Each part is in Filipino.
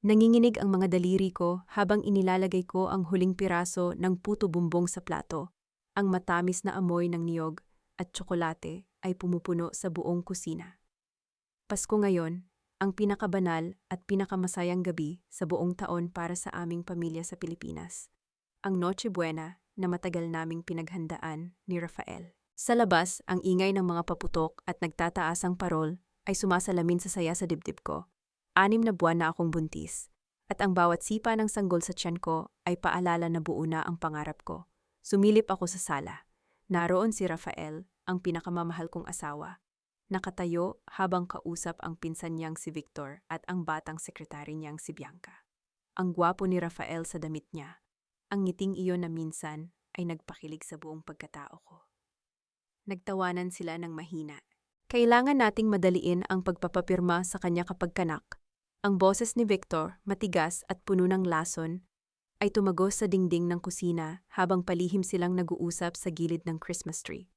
Nanginginig ang mga daliri ko habang inilalagay ko ang huling piraso ng puto bumbong sa plato. Ang matamis na amoy ng niyog at tsokolate ay pumupuno sa buong kusina. Pasko ngayon, ang pinakabanal at pinakamasayang gabi sa buong taon para sa aming pamilya sa Pilipinas. Ang Noche Buena na matagal naming pinaghandaan ni Rafael. Sa labas, ang ingay ng mga paputok at nagtataasang parol ay sumasalamin sa saya sa dibdib ko. 6 na buwan na akong buntis, at ang bawat sipa ng sanggol sa tiyan ko ay paalala na buo na ang pangarap ko. Sumilip ako sa sala. Naroon si Rafael, ang pinakamamahal kong asawa. Nakatayo habang kausap ang pinsan niyang si Victor at ang batang sekretary niyang si Bianca. Ang gwapo ni Rafael sa damit niya. Ang ngiting iyon na minsan ay nagpakilig sa buong pagkatao ko. Nagtawanan sila ng mahina. Kailangan nating madaliin ang pagpapapirma sa kanya kapag kanak. Ang boses ni Victor, matigas at puno ng lason, ay tumagos sa dingding ng kusina habang palihim silang nag-uusap sa gilid ng Christmas tree.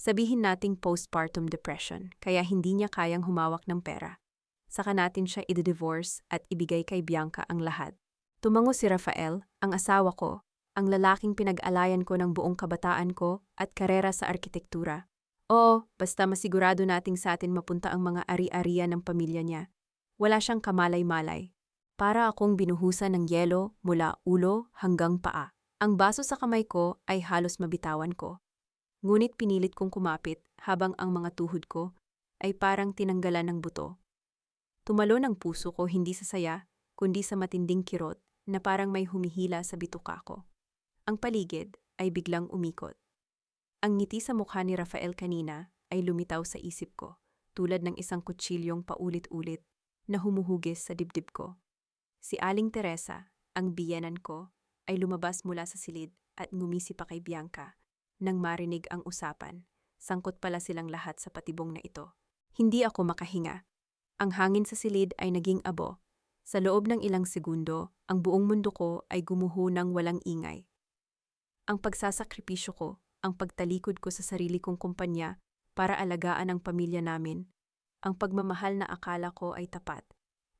Sabihin nating postpartum depression, kaya hindi niya kayang humawak ng pera. Saka natin siya i-divorce at ibigay kay Bianca ang lahat. Tumango si Rafael, ang asawa ko, ang lalaking pinag-alayan ko ng buong kabataan ko at karera sa arkitektura. Oo, basta masigurado nating sa atin mapunta ang mga ari-arian ng pamilya niya. Wala siyang kamalay-malay. Para akong binuhusan ng yelo mula ulo hanggang paa. Ang baso sa kamay ko ay halos mabitawan ko. Ngunit pinilit kong kumapit habang ang mga tuhod ko ay parang tinanggalan ng buto. Tumalon ang puso ko hindi sa saya, kundi sa matinding kirot na parang may humihila sa bituka ko. Ang paligid ay biglang umikot. Ang ngiti sa mukha ni Rafael kanina ay lumitaw sa isip ko, tulad ng isang kutsilyong paulit-ulit na humuhugis sa dibdib ko. Si Aling Teresa, ang biyenan ko, ay lumabas mula sa silid at ngumisi pa kay Bianca. Nang marinig ang usapan, sangkot pala silang lahat sa patibong na ito. Hindi ako makahinga. Ang hangin sa silid ay naging abo. Sa loob ng ilang segundo, ang buong mundo ko ay gumuho ng walang ingay. Ang pagsasakripisyo ko, ang pagtalikod ko sa sarili kong kumpanya para alagaan ang pamilya namin, ang pagmamahal na akala ko ay tapat,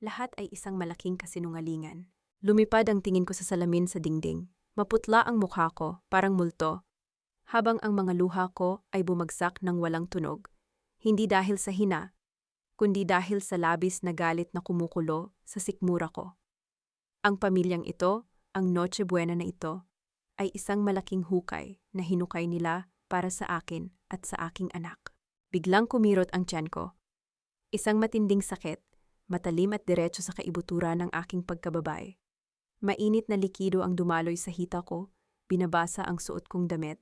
lahat ay isang malaking kasinungalingan. Lumipad ang tingin ko sa salamin sa dingding. Maputla ang mukha ko, parang multo, habang ang mga luha ko ay bumagsak ng walang tunog. Hindi dahil sa hina, kundi dahil sa labis na galit na kumukulo sa sikmura ko. Ang pamilyang ito, ang Noche Buena na ito, ay isang malaking hukay na hinukay nila para sa akin at sa aking anak. Biglang kumirot ang tiyan ko. Isang matinding sakit, matalim at diretso sa kaibutura ng aking pagkababae. Mainit na likido ang dumaloy sa hita ko, binabasa ang suot kong damit.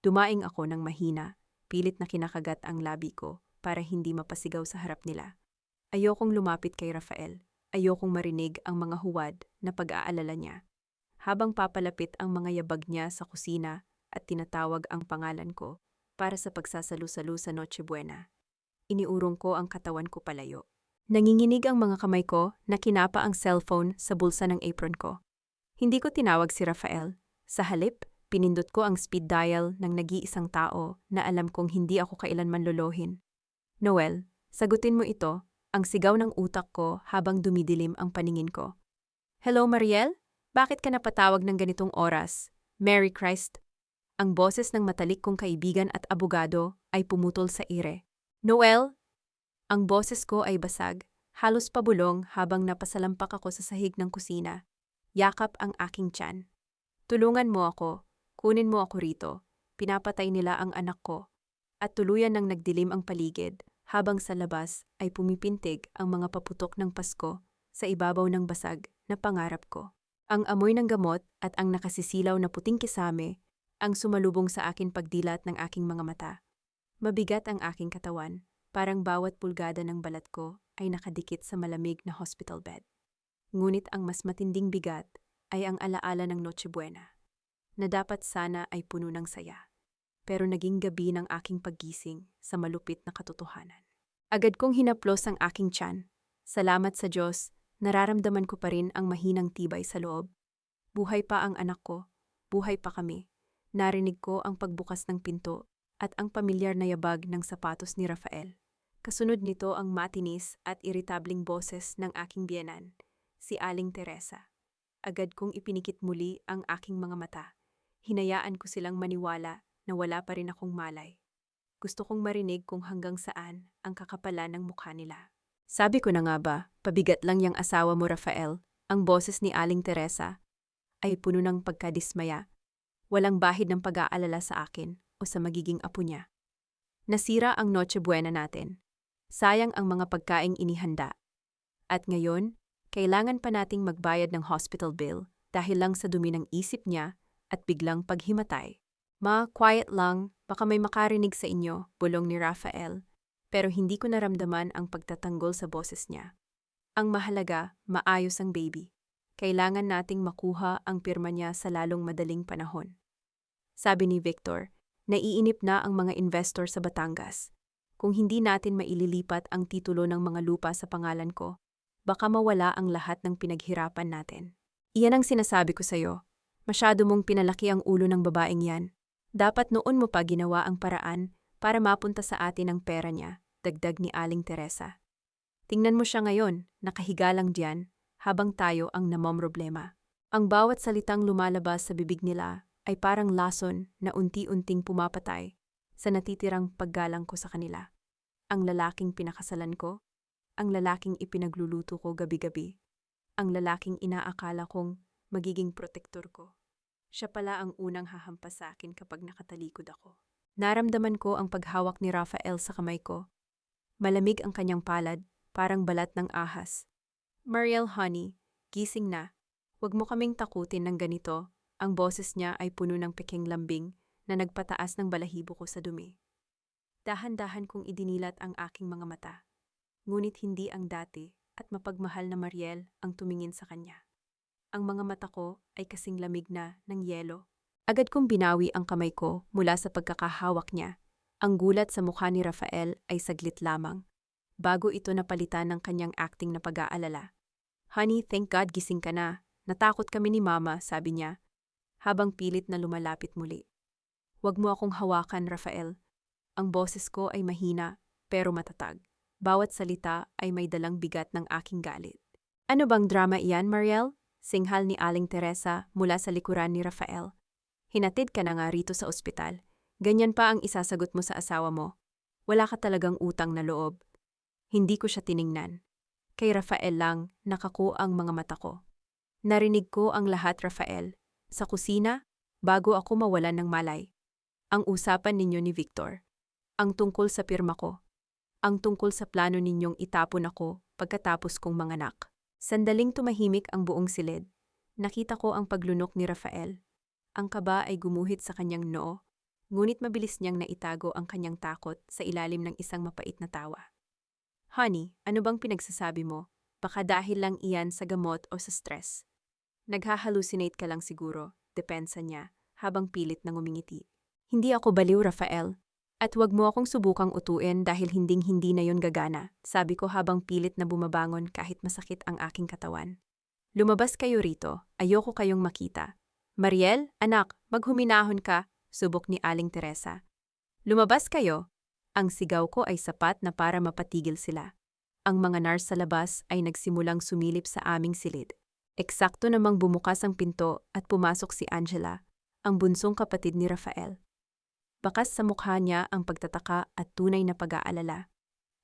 Dumaing ako ng mahina, pilit na kinakagat ang labi ko para hindi mapasigaw sa harap nila. Ayokong lumapit kay Rafael. Ayokong marinig ang mga huwad na pag-aalala niya. Habang papalapit ang mga yabag niya sa kusina at tinatawag ang pangalan ko para sa pagsasalu-salu sa Noche Buena, iniurong ko ang katawan ko palayo. Nanginginig ang mga kamay ko na kinapa ang cellphone sa bulsa ng apron ko. Hindi ko tinawag si Rafael. Sa halip, pinindot ko ang speed dial ng nag-iisang tao na alam kong hindi ako kailanman lolohin. Noel, sagutin mo ito, ang sigaw ng utak ko habang dumidilim ang paningin ko. Hello, Mariel? Bakit ka napatawag ng ganitong oras? Merry Christ! Ang boses ng matalik kong kaibigan at abogado ay pumutol sa ire. Noel! Ang boses ko ay basag, halos pabulong habang napasalampak ako sa sahig ng kusina. Yakap ang aking tiyan. Tulungan mo ako, kunin mo ako rito. Pinapatay nila ang anak ko. At tuluyan nang nagdilim ang paligid habang sa labas ay pumipintig ang mga paputok ng Pasko sa ibabaw ng basag na pangarap ko. Ang amoy ng gamot at ang nakasisilaw na puting kisame ang sumalubong sa akin pagdilat ng aking mga mata. Mabigat ang aking katawan, parang bawat pulgada ng balat ko ay nakadikit sa malamig na hospital bed. Ngunit ang mas matinding bigat ay ang alaala ng Noche Buena, na dapat sana ay puno ng saya. Pero naging gabi ng aking paggising sa malupit na katotohanan. Agad kong hinaplos ang aking tiyan. Salamat sa Diyos, nararamdaman ko pa rin ang mahinang tibay sa loob. Buhay pa ang anak ko, buhay pa kami. Narinig ko ang pagbukas ng pinto at ang pamilyar na yabag ng sapatos ni Rafael. Kasunod nito ang matinis at iritabling boses ng aking biyenan. Si Aling Teresa. Agad kong ipinikit muli ang aking mga mata. Hinayaan ko silang maniwala na wala pa rin akong malay. Gusto kong marinig kung hanggang saan ang kakapalan ng mukha nila. Sabi ko na nga ba, pabigat lang yang asawa mo, Rafael. Ang boses ni Aling Teresa ay puno ng pagkadismaya. Walang bahid ng pag-aalala sa akin o sa magiging apo niya. Nasira ang Noche Buena natin. Sayang ang mga pagkaing inihanda. At ngayon, kailangan pa nating magbayad ng hospital bill dahil lang sa dumi ng isip niya at biglang paghimatay. Ma, quiet lang, baka may makarinig sa inyo, bulong ni Rafael, pero hindi ko naramdaman ang pagtatanggol sa boses niya. Ang mahalaga, maayos ang baby. Kailangan nating makuha ang pirma niya sa lalong madaling panahon. Sabi ni Victor, naiinip na ang mga investor sa Batangas. Kung hindi natin maililipat ang titulo ng mga lupa sa pangalan ko, baka mawala ang lahat ng pinaghirapan natin. Iyan ang sinasabi ko sa'yo. Masyado mong pinalaki ang ulo ng babaeng yan. Dapat noon mo pa ginawa ang paraan para mapunta sa atin ang pera niya, dagdag ni Aling Teresa. Tingnan mo siya ngayon, nakahiga lang diyan, habang tayo ang namomroblema. Ang bawat salitang lumalabas sa bibig nila ay parang lason na unti-unting pumapatay sa natitirang paggalang ko sa kanila. Ang lalaking pinakasalan ko, ang lalaking ipinagluluto ko gabi-gabi, ang lalaking inaakala kong magiging protektor ko. Siya pala ang unang hahampas sa akin kapag nakatalikod ako. Naramdaman ko ang paghawak ni Rafael sa kamay ko. Malamig ang kanyang palad, parang balat ng ahas. Mariel, honey, gising na. Huwag mo kaming takutin ng ganito. Ang boses niya ay puno ng peking lambing na nagpataas ng balahibo ko sa dumi. Dahan-dahan kong idinilat ang aking mga mata. Ngunit hindi ang dati at mapagmahal na Mariel ang tumingin sa kanya. Ang mga mata ko ay kasing lamig na ng yelo. Agad kong binawi ang kamay ko mula sa pagkakahawak niya. Ang gulat sa mukha ni Rafael ay saglit lamang, bago ito napalitan ng kanyang acting na pag-aalala. Honey, thank God gising ka na. Natakot kami ni Mama, sabi niya, habang pilit na lumalapit muli. Huwag mo akong hawakan, Rafael. Ang boses ko ay mahina, pero matatag. Bawat salita ay may dalang bigat ng aking galit. Ano bang drama iyan, Mariel? Singhal ni Aling Teresa mula sa likuran ni Rafael. Hinatid ka na nga rito sa ospital. Ganyan pa ang isasagot mo sa asawa mo. Wala ka talagang utang na loob. Hindi ko siya tiningnan. Kay Rafael lang nakako ang mga mata ko. Narinig ko ang lahat, Rafael. Sa kusina, bago ako mawalan ng malay. Ang usapan ninyo ni Victor. Ang tungkol sa pirma ko. Ang tungkol sa plano ninyong itapon ako pagkatapos kong manganak. Sandaling tumahimik ang buong silid. Nakita ko ang paglunok ni Rafael. Ang kaba ay gumuhit sa kanyang noo, ngunit mabilis niyang naitago ang kanyang takot sa ilalim ng isang mapait na tawa. Honey, ano bang pinagsasabi mo? Baka dahil lang iyan sa gamot o sa stress. Naghahalucinate ka lang siguro, depensa niya, habang pilit na ngumingiti. Hindi ako baliw, Rafael. At wag mo akong subukang utuin dahil hinding-hindi na yon gagana, sabi ko habang pilit na bumabangon kahit masakit ang aking katawan. Lumabas kayo rito, ayoko kayong makita. Mariel, anak, maghuminahon ka, subok ni Aling Teresa. Lumabas kayo. Ang sigaw ko ay sapat na para mapatigil sila. Ang mga nurse sa labas ay nagsimulang sumilip sa aming silid. Eksakto namang bumukas ang pinto at pumasok si Angela, ang bunsong kapatid ni Rafael. Bakas sa mukha niya ang pagtataka at tunay na pag-aalala.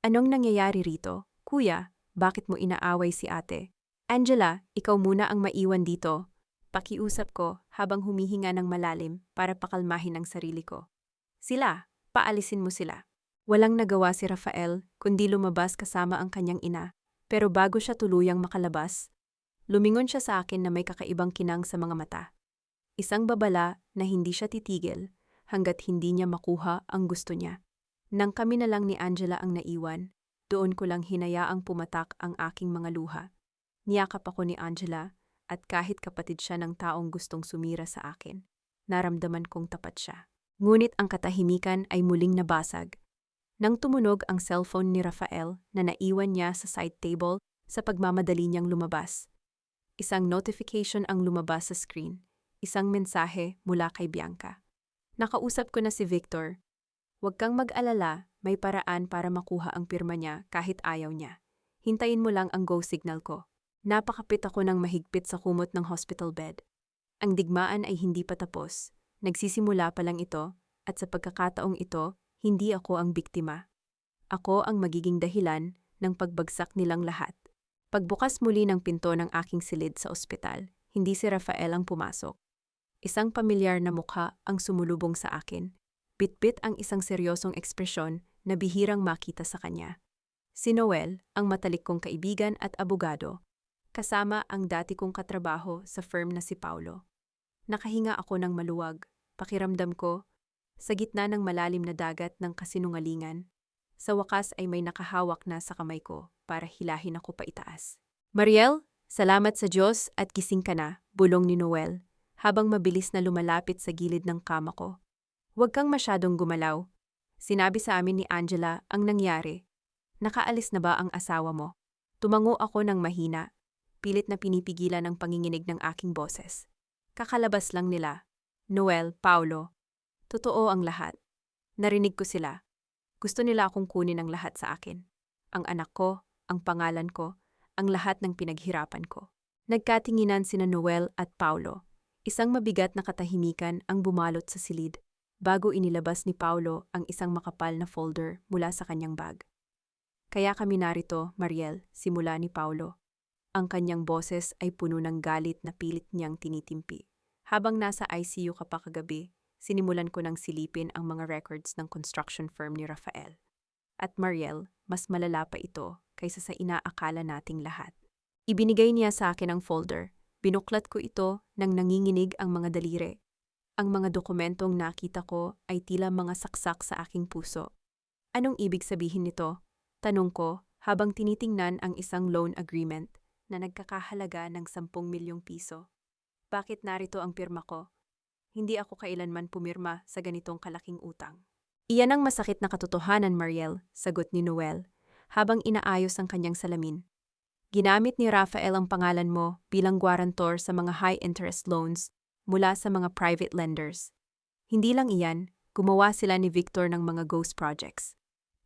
Anong nangyayari rito? Kuya, bakit mo inaaway si ate? Angela, ikaw muna ang maiwan dito. Pakiusap ko habang humihinga ng malalim para pakalmahin ang sarili ko. Sila, paalisin mo sila. Walang nagawa si Rafael kundi lumabas kasama ang kanyang ina. Pero bago siya tuluyang makalabas, lumingon siya sa akin na may kakaibang kinang sa mga mata. Isang babala na hindi siya titigil hanggat hindi niya makuha ang gusto niya. Nang kami na lang ni Angela ang naiwan, doon ko lang hinayaang pumatak ang aking mga luha. Niyakap ako ni Angela at kahit kapatid siya ng taong gustong sumira sa akin, naramdaman kong tapat siya. Ngunit ang katahimikan ay muling nabasag. Nang tumunog ang cellphone ni Rafael na naiwan niya sa side table sa pagmamadali niyang lumabas. Isang notification ang lumabas sa screen, isang mensahe mula kay Bianca. Nakausap ko na si Victor. Huwag kang mag-alala, may paraan para makuha ang pirma niya kahit ayaw niya. Hintayin mo lang ang go signal ko. Napakapit ako ng mahigpit sa kumot ng hospital bed. Ang digmaan ay hindi pa tapos. Nagsisimula pa lang ito, at sa pagkakataong ito, hindi ako ang biktima. Ako ang magiging dahilan ng pagbagsak nilang lahat. Pagbukas muli ng pinto ng aking silid sa ospital, hindi si Rafael ang pumasok. Isang pamilyar na mukha ang sumulubong sa akin. Bitbit ang isang seryosong ekspresyon na bihirang makita sa kanya. Si Noel, ang matalik kong kaibigan at abogado, kasama ang dati kong katrabaho sa firm na si Paulo. Nakahinga ako ng maluwag. Pakiramdam ko, sa gitna ng malalim na dagat ng kasinungalingan, sa wakas ay may nakahawak na sa kamay ko para hilahin ako paitaas. Mariel, salamat sa Diyos at gising ka na, bulong ni Noel, habang mabilis na lumalapit sa gilid ng kama ko. Huwag kang masyadong gumalaw. Sinabi sa amin ni Angela ang nangyari. Nakaalis na ba ang asawa mo? Tumango ako ng mahina, pilit na pinipigilan ang panginginig ng aking boses. Kakalabas lang nila. Noel, Paulo. Totoo ang lahat. Narinig ko sila. Gusto nila akong kunin ang lahat sa akin. Ang anak ko, ang pangalan ko, ang lahat ng pinaghirapan ko. Nagkatinginan sina Noel at Paulo. Isang mabigat na katahimikan ang bumalot sa silid bago inilabas ni Paulo ang isang makapal na folder mula sa kanyang bag. Kaya kami narito, Mariel, simula ni Paulo. Ang kanyang boses ay puno ng galit na pilit niyang tinitimpi. Habang nasa ICU ka pa kagabi, sinimulan ko ng silipin ang mga records ng construction firm ni Rafael. At Mariel, mas malala pa ito kaysa sa inaakala nating lahat. Ibinigay niya sa akin ang folder. Binuklat ko ito nang nanginginig ang mga daliri. Ang mga dokumentong nakita ko ay tila mga saksak sa aking puso. Anong ibig sabihin nito? Tanong ko habang tinitingnan ang isang loan agreement na nagkakahalaga ng 10 milyong piso. Bakit narito ang pirma ko? Hindi ako kailanman pumirma sa ganitong kalaking utang. Iyan ang masakit na katotohanan, Mariel, sagot ni Noel, habang inaayos ang kanyang salamin. Ginamit ni Rafael ang pangalan mo bilang guarantor sa mga high-interest loans mula sa mga private lenders. Hindi lang iyan, gumawa sila ni Victor ng mga ghost projects.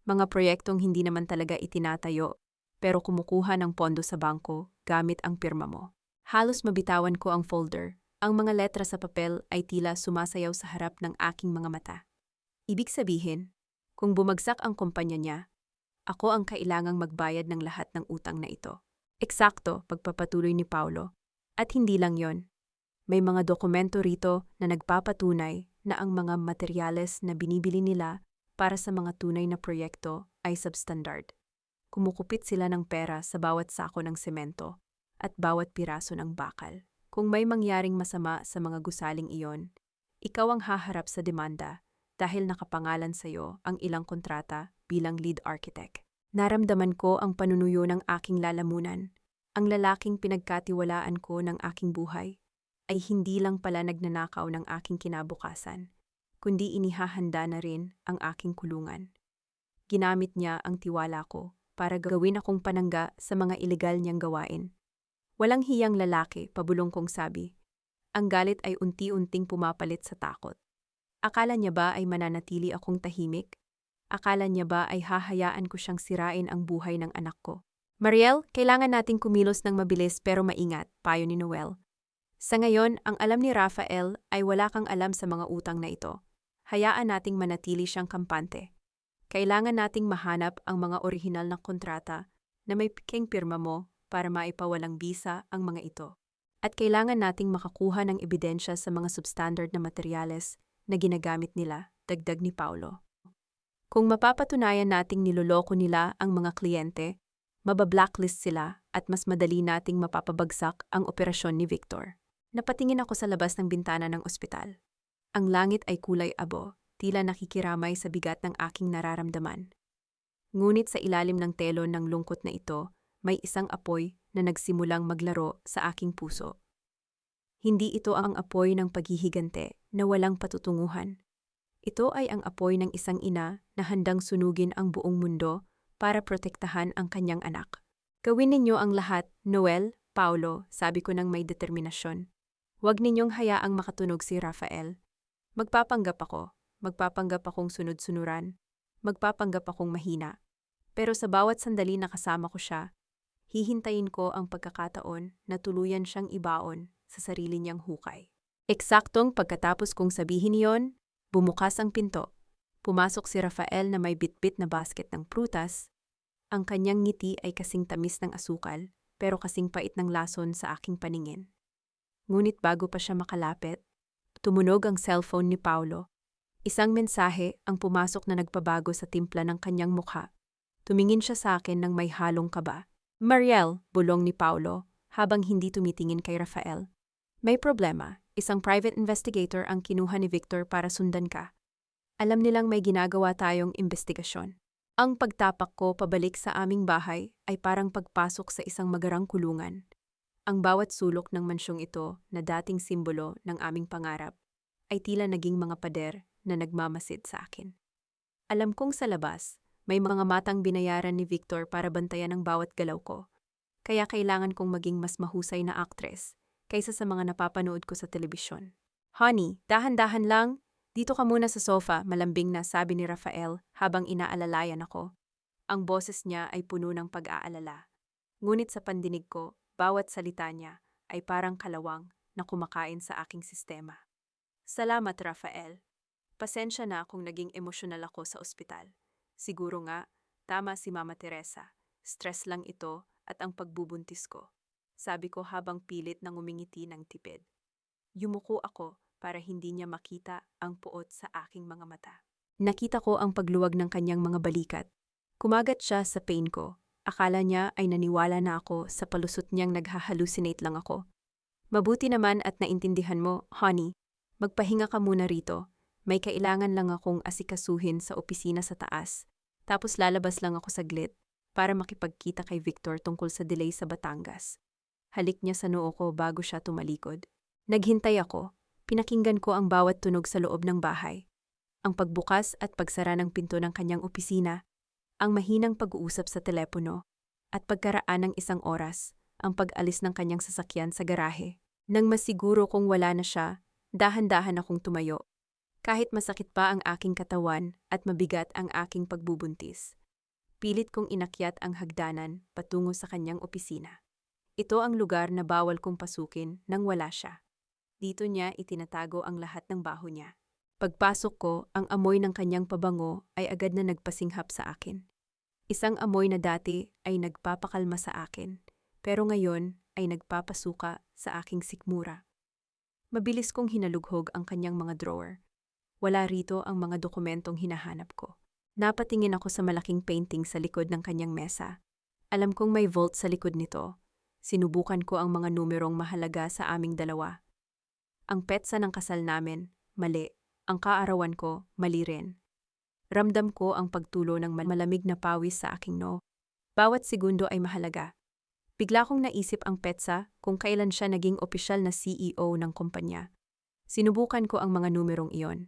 Mga proyektong hindi naman talaga itinatayo, pero kumukuha ng pondo sa bangko gamit ang pirma mo. Halos mabitawan ko ang folder. Ang mga letra sa papel ay tila sumasayaw sa harap ng aking mga mata. Ibig sabihin, kung bumagsak ang kumpanya niya, ako ang kailangang magbayad ng lahat ng utang na ito. Eksakto, pagpapatuloy ni Paulo. At hindi lang yon. May mga dokumento rito na nagpapatunay na ang mga materyales na binibili nila para sa mga tunay na proyekto ay substandard. Kumukupit sila ng pera sa bawat sako ng semento at bawat piraso ng bakal. Kung may mangyaring masama sa mga gusaling iyon, ikaw ang haharap sa demanda dahil nakapangalan sa iyo ang ilang kontrata bilang lead architect. Naramdaman ko ang panunuyo ng aking lalamunan. Ang lalaking pinagkatiwalaan ko ng aking buhay ay hindi lang pala nagnanakaw ng aking kinabukasan, kundi inihahanda na rin ang aking kulungan. Ginamit niya ang tiwala ko para gawin akong panangga sa mga ilegal niyang gawain. Walang hiyang lalaki, pabulong kong sabi. Ang galit ay unti-unting pumapalit sa takot. Akala niya ba ay mananatili akong tahimik? Akala niya ba ay hahayaan ko siyang sirain ang buhay ng anak ko? Mariel, kailangan nating kumilos ng mabilis pero maingat, payo ni Noel. Sa ngayon, ang alam ni Rafael ay wala kang alam sa mga utang na ito. Hayaan nating manatili siyang kampante. Kailangan nating mahanap ang mga orihinal na kontrata na may piking pirma mo para maipawalang bisa ang mga ito. At kailangan nating makakuha ng ebidensya sa mga substandard na materyales na ginagamit nila, dagdag ni Paulo. Kung mapapatunayan nating niloloko nila ang mga kliyente, mabablacklist sila at mas madali nating mapapabagsak ang operasyon ni Victor. Napatingin ako sa labas ng bintana ng ospital. Ang langit ay kulay abo, tila nakikiramay sa bigat ng aking nararamdaman. Ngunit sa ilalim ng telon ng lungkot na ito, may isang apoy na nagsimulang maglaro sa aking puso. Hindi ito ang apoy ng paghihigante na walang patutunguhan. Ito ay ang apoy ng isang ina na handang sunugin ang buong mundo para protektahan ang kanyang anak. Gawin ninyo ang lahat, Noel, Paulo, sabi ko ng may determinasyon. Huwag ninyong hayaang makatunog si Rafael. Magpapanggap akong sunod-sunuran, magpapanggap akong mahina. Pero sa bawat sandali na kasama ko siya, Hihintayin ko ang pagkakataon na tuluyan siyang ibaon sa sarili niyang hukay. Eksaktong pagkatapos kong sabihin iyon, bumukas ang pinto. Pumasok si Rafael na may bitbit na basket ng prutas. Ang kanyang ngiti ay kasing tamis ng asukal, pero kasing pait ng lason sa aking paningin. Ngunit bago pa siya makalapit, tumunog ang cellphone ni Paulo. Isang mensahe ang pumasok na nagpabago sa timpla ng kanyang mukha. Tumingin siya sa akin ng may halong kaba. "Mariel," bulong ni Paulo, habang hindi tumitingin kay Rafael. "May problema. Isang private investigator ang kinuha ni Victor para sundan ka. Alam nilang may ginagawa tayong investigasyon." Ang pagtapak ko pabalik sa aming bahay ay parang pagpasok sa isang magarang kulungan. Ang bawat sulok ng mansyong ito na dating simbolo ng aming pangarap ay tila naging mga pader na nagmamasid sa akin. Alam kong sa labas, may mga matang binayaran ni Victor para bantayan ang bawat galaw ko. Kaya kailangan kong maging mas mahusay na aktres kaysa sa mga napapanood ko sa telebisyon. "Honey, dahan-dahan lang. Dito ka muna sa sofa," malambing na sabi ni Rafael habang inaalalayan ako. Ang boses niya ay puno ng pag-aalala. Ngunit sa pandinig ko, bawat salita niya ay parang kalawang na kumakain sa aking sistema. "Salamat, Rafael. Pasensya na kung naging emosyonal ako sa ospital. Siguro nga, tama si Mama Teresa. Stress lang ito at ang pagbubuntis ko," sabi ko habang pilit nang umingiti ng tipid. Yumuko ako para hindi niya makita ang puot sa aking mga mata. Nakita ko ang pagluwag ng kanyang mga balikat. Kumagat siya sa pain ko. Akala niya ay naniwala na ako sa palusot niyang naghahalucinate lang ako. "Mabuti naman at naintindihan mo, honey. Magpahinga ka muna rito. May kailangan lang akong asikasuhin sa opisina sa taas. Tapos lalabas lang ako saglit para makipagkita kay Victor tungkol sa delay sa Batangas." Halik niya sa noo ko bago siya tumalikod. Naghintay ako. Pinakinggan ko ang bawat tunog sa loob ng bahay. Ang pagbukas at pagsara ng pinto ng kanyang opisina, ang mahinang pag-uusap sa telepono, at pagkaraan ng isang oras, ang pag-alis ng kanyang sasakyan sa garahe. Nang masiguro kong wala na siya, dahan-dahan akong tumayo. Kahit masakit pa ang aking katawan at mabigat ang aking pagbubuntis. Pilit kong inakyat ang hagdanan patungo sa kanyang opisina. Ito ang lugar na bawal kong pasukin nang wala siya. Dito niya itinatago ang lahat ng baho niya. Pagpasok ko, ang amoy ng kanyang pabango ay agad na nagpasinghap sa akin. Isang amoy na dati ay nagpapakalma sa akin, pero ngayon ay nagpapasuka sa aking sikmura. Mabilis kong hinalughog ang kanyang mga drawer. Wala rito ang mga dokumentong hinahanap ko. Napatingin ako sa malaking painting sa likod ng kanyang mesa. Alam kong may vault sa likod nito. Sinubukan ko ang mga numerong mahalaga sa aming dalawa. Ang petsa ng kasal namin, mali. Ang kaarawan ko, mali rin. Ramdam ko ang pagtulo ng malamig na pawis sa aking noo. Bawat segundo ay mahalaga. Bigla kong naisip ang petsa kung kailan siya naging opisyal na CEO ng kumpanya. Sinubukan ko ang mga numerong iyon.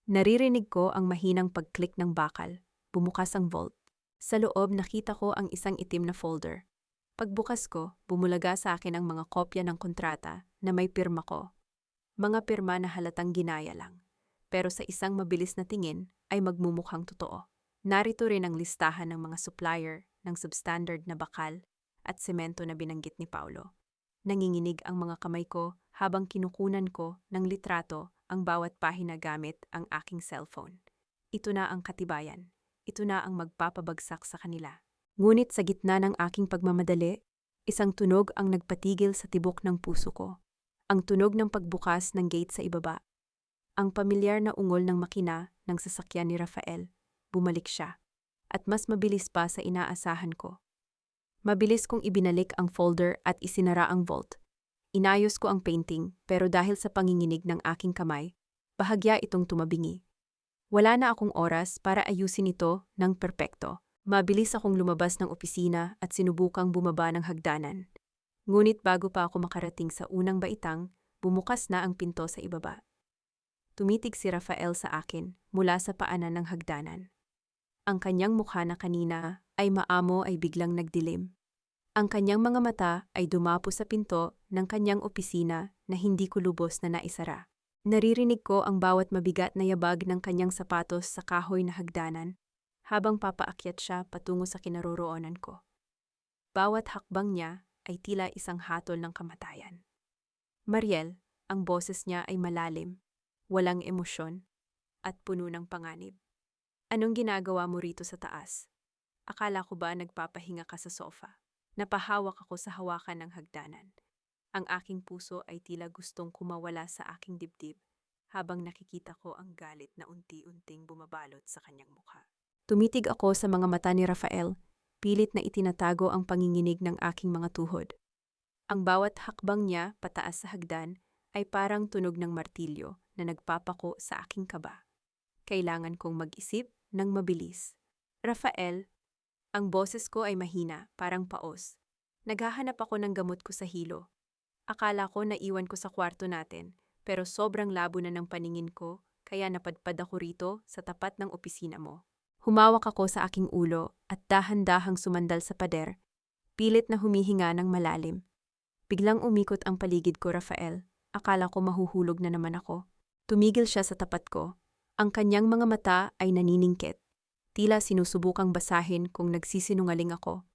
Naririnig ko ang mahinang pag-click ng bakal. Bumukas ang vault. Sa loob nakita ko ang isang itim na folder. Pagbukas ko, bumulaga sa akin ang mga kopya ng kontrata na may pirma ko. Mga pirma na halatang ginaya lang. Pero sa isang mabilis na tingin ay magmumukhang totoo. Narito rin ang listahan ng mga supplier ng substandard na bakal at semento na binanggit ni Paulo. Nanginginig ang mga kamay ko habang kinukunan ko ng litrato ang bawat pahina gamit ang aking cellphone. Ito na ang katibayan. Ito na ang magpapabagsak sa kanila. Ngunit sa gitna ng aking pagmamadali, isang tunog ang nagpatigil sa tibok ng puso ko. Ang tunog ng pagbukas ng gate sa ibaba. Ang pamilyar na ungol ng makina ng sasakyan ni Rafael. Bumalik siya. At mas mabilis pa sa inaasahan ko. Mabilis kong ibinalik ang folder at isinara ang vault. Inayos ko ang painting pero dahil sa panginginig ng aking kamay, bahagya itong tumabingi. Wala na akong oras para ayusin ito ng perpekto. Mabilis akong lumabas ng opisina at sinubukang bumaba ng hagdanan. Ngunit bago pa ako makarating sa unang baitang, bumukas na ang pinto sa ibaba. Tumitig si Rafael sa akin mula sa paanan ng hagdanan. Ang kanyang mukha na kanina ay maamo ay biglang nagdilim. Ang kanyang mga mata ay dumapo sa pinto ng kanyang opisina na hindi ko lubos na naisara. Naririnig ko ang bawat mabigat na yabag ng kanyang sapatos sa kahoy na hagdanan habang papaakyat siya patungo sa kinaroroonan ko. Bawat hakbang niya ay tila isang hatol ng kamatayan. Mariel, ang boses niya ay malalim, walang emosyon, at puno ng panganib. Anong ginagawa mo rito sa taas? Akala ko ba nagpapahinga ka sa sofa? Napahawak ako sa hawakan ng hagdanan. Ang aking puso ay tila gustong kumawala sa aking dibdib habang nakikita ko ang galit na unti-unting bumabalot sa kanyang mukha. Tumitig ako sa mga mata ni Rafael, pilit na itinatago ang panginginig ng aking mga tuhod. Ang bawat hakbang niya pataas sa hagdan ay parang tunog ng martilyo na nagpapako sa aking kaba. Kailangan kong mag-isip ng mabilis. Rafael, ang boses ko ay mahina, parang paos. Naghahanap ako ng gamot ko sa hilo. Akala ko naiwan ko sa kwarto natin, pero sobrang labo na ng paningin ko, kaya napadpad ako rito sa tapat ng opisina mo. Humawak ako sa aking ulo at dahan-dahang sumandal sa pader, pilit na humihinga ng malalim. Biglang umikot ang paligid ko, Rafael. Akala ko mahuhulog na naman ako. Tumigil siya sa tapat ko. Ang kanyang mga mata ay naniningkit. Tila sinusubukang basahin kung nagsisinungaling ako.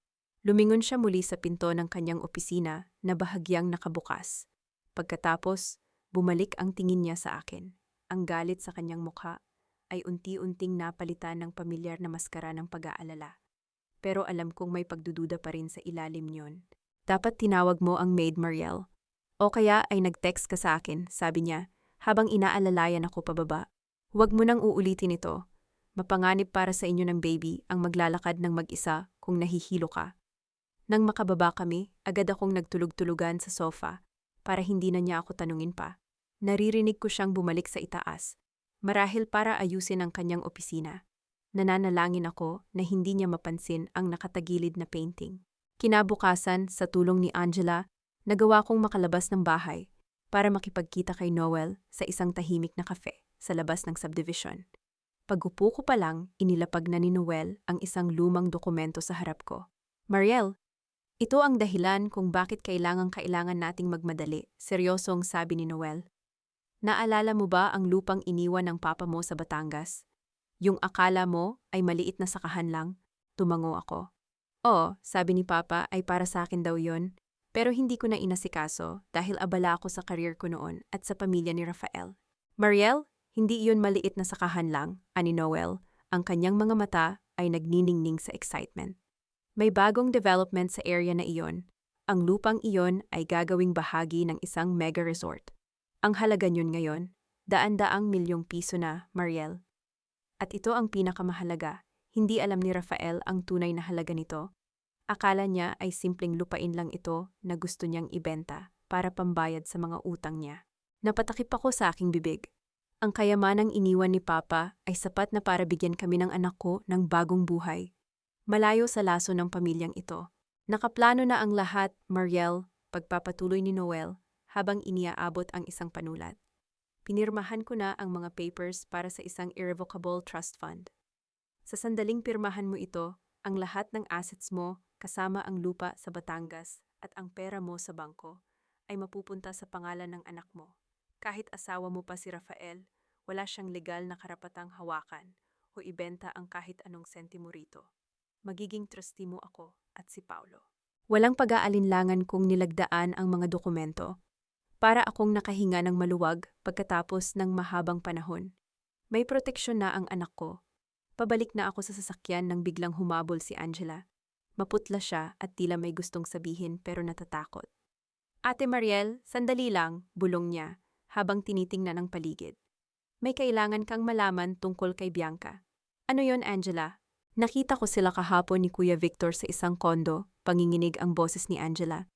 Lumingon siya muli sa pinto ng kanyang opisina na bahagyang nakabukas. Pagkatapos, bumalik ang tingin niya sa akin. Ang galit sa kanyang mukha ay unti-unting napalitan ng pamilyar na maskara ng pag-aalala. Pero alam kong may pagdududa pa rin sa ilalim niyon. Dapat tinawag mo ang maid, Mariel. O kaya ay nag-text ka sa akin, sabi niya, habang inaalalayan ako pababa. Huwag mo nang uulitin ito. Mapanganib para sa inyo ng baby ang maglalakad ng mag-isa kung nahihilo ka. Nang makababa kami, agad akong nagtulog-tulugan sa sofa para hindi na niya ako tanungin pa. Naririnig ko siyang bumalik sa itaas, marahil para ayusin ang kanyang opisina. Nananalangin ako na hindi niya mapansin ang nakatagilid na painting. Kinabukasan, sa tulong ni Angela, nagawa kong makalabas ng bahay para makipagkita kay Noel sa isang tahimik na kafe sa labas ng subdivision. Pag-upo ko pa lang, inilapag na ni Noel ang isang lumang dokumento sa harap ko. Mariel, ito ang dahilan kung bakit kailangan nating magmadali, seryosong sabi ni Noel. Naalala mo ba ang lupang iniwan ng papa mo sa Batangas? Yung akala mo ay maliit na sakahan lang? Tumango ako. Oo, sabi ni Papa ay para sa akin daw yon, pero hindi ko na inasikaso dahil abala ako sa career ko noon at sa pamilya ni Rafael. Mariel, hindi iyon maliit na sakahan lang, ani Noel. Ang kanyang mga mata ay nagniningning sa excitement. May bagong development sa area na iyon. Ang lupang iyon ay gagawing bahagi ng isang mega resort. Ang halaga niyon ngayon, daan-daang milyong piso na, Mariel. At ito ang pinakamahalaga, hindi alam ni Rafael ang tunay na halaga nito. Akala niya ay simpleng lupain lang ito na gusto niyang ibenta para pambayad sa mga utang niya. Napatakip ako sa aking bibig. Ang kayamanang iniwan ni Papa ay sapat na para bigyan kami ng anak ko ng bagong buhay. Malayo sa laso ng pamilyang ito. Nakaplano na ang lahat, Mariel, pagpapatuloy ni Noel habang iniaabot ang isang panulat. Pinirmahan ko na ang mga papers para sa isang irrevocable trust fund. Sa sandaling pirmahan mo ito, ang lahat ng assets mo, kasama ang lupa sa Batangas at ang pera mo sa bangko, ay mapupunta sa pangalan ng anak mo. Kahit asawa mo pa si Rafael, wala siyang legal na karapatang hawakan o ibenta ang kahit anong sentimo rito. Magiging trustee mo ako at si Paulo. Walang pag-aalinlangan kung nilagdaan ang mga dokumento. Para akong nakahinga ng maluwag pagkatapos ng mahabang panahon. May proteksyon na ang anak ko. Pabalik na ako sa sasakyan nang biglang humabol si Angela. Maputla siya at tila may gustong sabihin pero natatakot. Ate Mariel, sandali lang, bulong niya, habang tinitingnan ang paligid. May kailangan kang malaman tungkol kay Bianca. Ano yon, Angela? Nakita ko sila kahapon ni Kuya Victor sa isang kondo, panginginig ang boses ni Angela.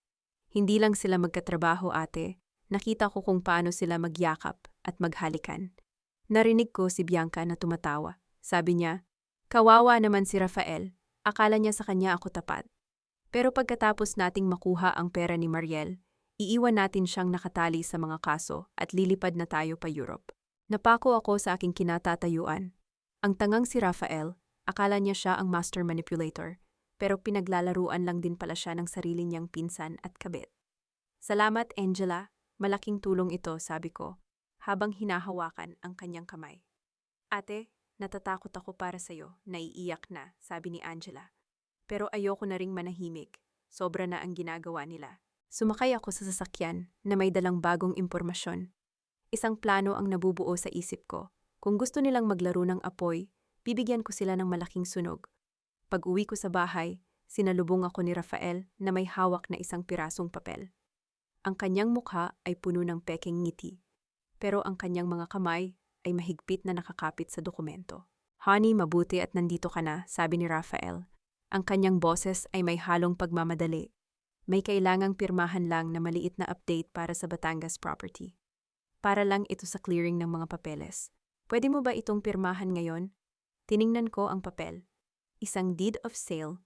Hindi lang sila magkatrabaho, ate. Nakita ko kung paano sila magyakap at maghalikan. Narinig ko si Bianca na tumatawa. Sabi niya, kawawa naman si Rafael. Akala niya sa kanya ako tapat. Pero pagkatapos nating makuha ang pera ni Mariel, iiwan natin siyang nakatali sa mga kaso at lilipad na tayo pa Europe. Napako ako sa aking kinatatayuan. Ang tangang si Rafael, akala niya siya ang master manipulator, pero pinaglalaruan lang din pala siya ng sarili niyang pinsan at kabit. Salamat, Angela. Malaking tulong ito, sabi ko, habang hinahawakan ang kanyang kamay. Ate, natatakot ako para sa'yo, naiiyak na, sabi ni Angela. Pero ayoko na ring manahimik. sobra na ang ginagawa nila. Sumakay ako sa sasakyan na may dalang bagong impormasyon. Isang plano ang nabubuo sa isip ko. Kung gusto nilang maglaro ng apoy, bibigyan ko sila ng malaking sunog. Pag-uwi ko sa bahay, sinalubong ako ni Rafael na may hawak na isang pirasong papel. Ang kanyang mukha ay puno ng pekeng ngiti, pero ang kanyang mga kamay ay mahigpit na nakakapit sa dokumento. "Honey, mabuti at nandito ka na," sabi ni Rafael. Ang kanyang boses ay may halong pagmamadali. May kailangang pirmahan lang na maliit na update para sa Batangas property. Para lang ito sa clearing ng mga papeles. "Pwede mo ba itong pirmahan ngayon?" Tiningnan ko ang papel. Isang deed of sale.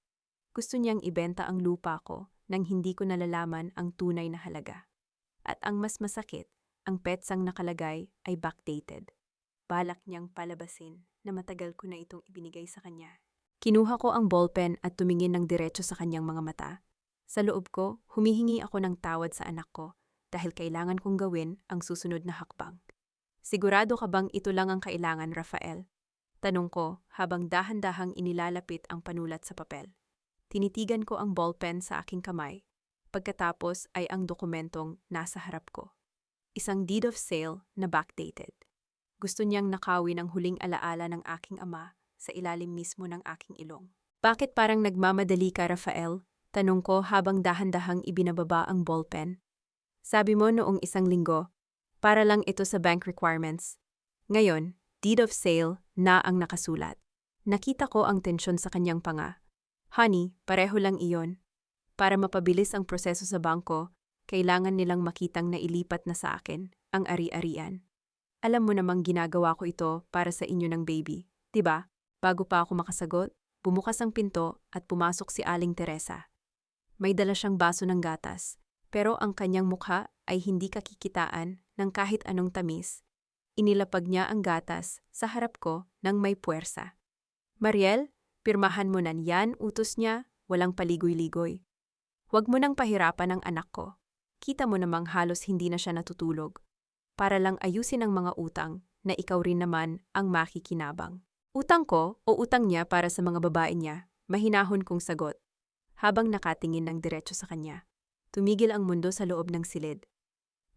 Gusto niyang ibenta ang lupa ko nang hindi ko nalalaman ang tunay na halaga. At ang mas masakit, ang petsang nakalagay ay backdated. Balak niyang palabasin na matagal ko na itong ibinigay sa kanya. Kinuha ko ang ballpen at tumingin ng diretso sa kanyang mga mata. Sa loob ko, humihingi ako ng tawad sa anak ko dahil kailangan kong gawin ang susunod na hakbang. "Sigurado ka bang ito lang ang kailangan, Rafael?" Tanong ko habang dahan-dahang inilalapit ang panulat sa papel. Tinitigan ko ang ballpen sa aking kamay. Pagkatapos ay ang dokumentong nasa harap ko. Isang deed of sale na backdated. Gusto niyang nakawin ang huling alaala ng aking ama sa ilalim mismo ng aking ilong. "Bakit parang nagmamadali ka, Rafael?" Tanong ko habang dahan-dahang ibinababa ang ballpen. "Sabi mo noong isang linggo, para lang ito sa bank requirements. Ngayon, deed of sale na ang nakasulat." Nakita ko ang tensyon sa kanyang panga. "Honey, pareho lang iyon. Para mapabilis ang proseso sa bangko, kailangan nilang makitang nailipat na sa akin ang ari-arian. Alam mo namang ginagawa ko ito para sa inyo ng baby, diba?" Bago pa ako makasagot, bumukas ang pinto at pumasok si Aling Teresa. May dala siyang baso ng gatas, pero ang kanyang mukha ay hindi kakikitaan ng kahit anong tamis. Inilapag niya ang gatas sa harap ko nang may puwersa. "Mariel, pirmahan mo na yan," utos niya, walang paligoy-ligoy. "Huwag mo nang pahirapan ang anak ko. Kita mo namang halos hindi na siya natutulog. Para lang ayusin ang mga utang na ikaw rin naman ang makikinabang." "Utang ko o utang niya para sa mga babae niya?" Mahinahon kong sagot, habang nakatingin ng diretso sa kanya. Tumigil ang mundo sa loob ng silid.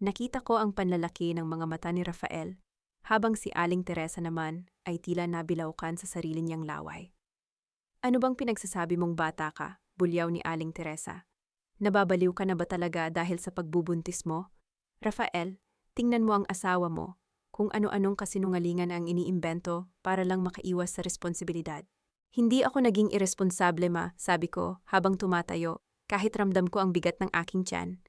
Nakita ko ang panlalaki ng mga mata ni Rafael, habang si Aling Teresa naman ay tila nabilaukan sa sarili niyang laway. "Ano bang pinagsasabi mong bata ka?" Bulyaw ni Aling Teresa. "Nababaliw ka na ba talaga dahil sa pagbubuntis mo? Rafael, tingnan mo ang asawa mo, kung ano-anong kasinungalingan ang iniimbento para lang makaiwas sa responsibilidad." "Hindi ako naging irresponsable, ma," sabi ko habang tumatayo, kahit ramdam ko ang bigat ng aking tiyan.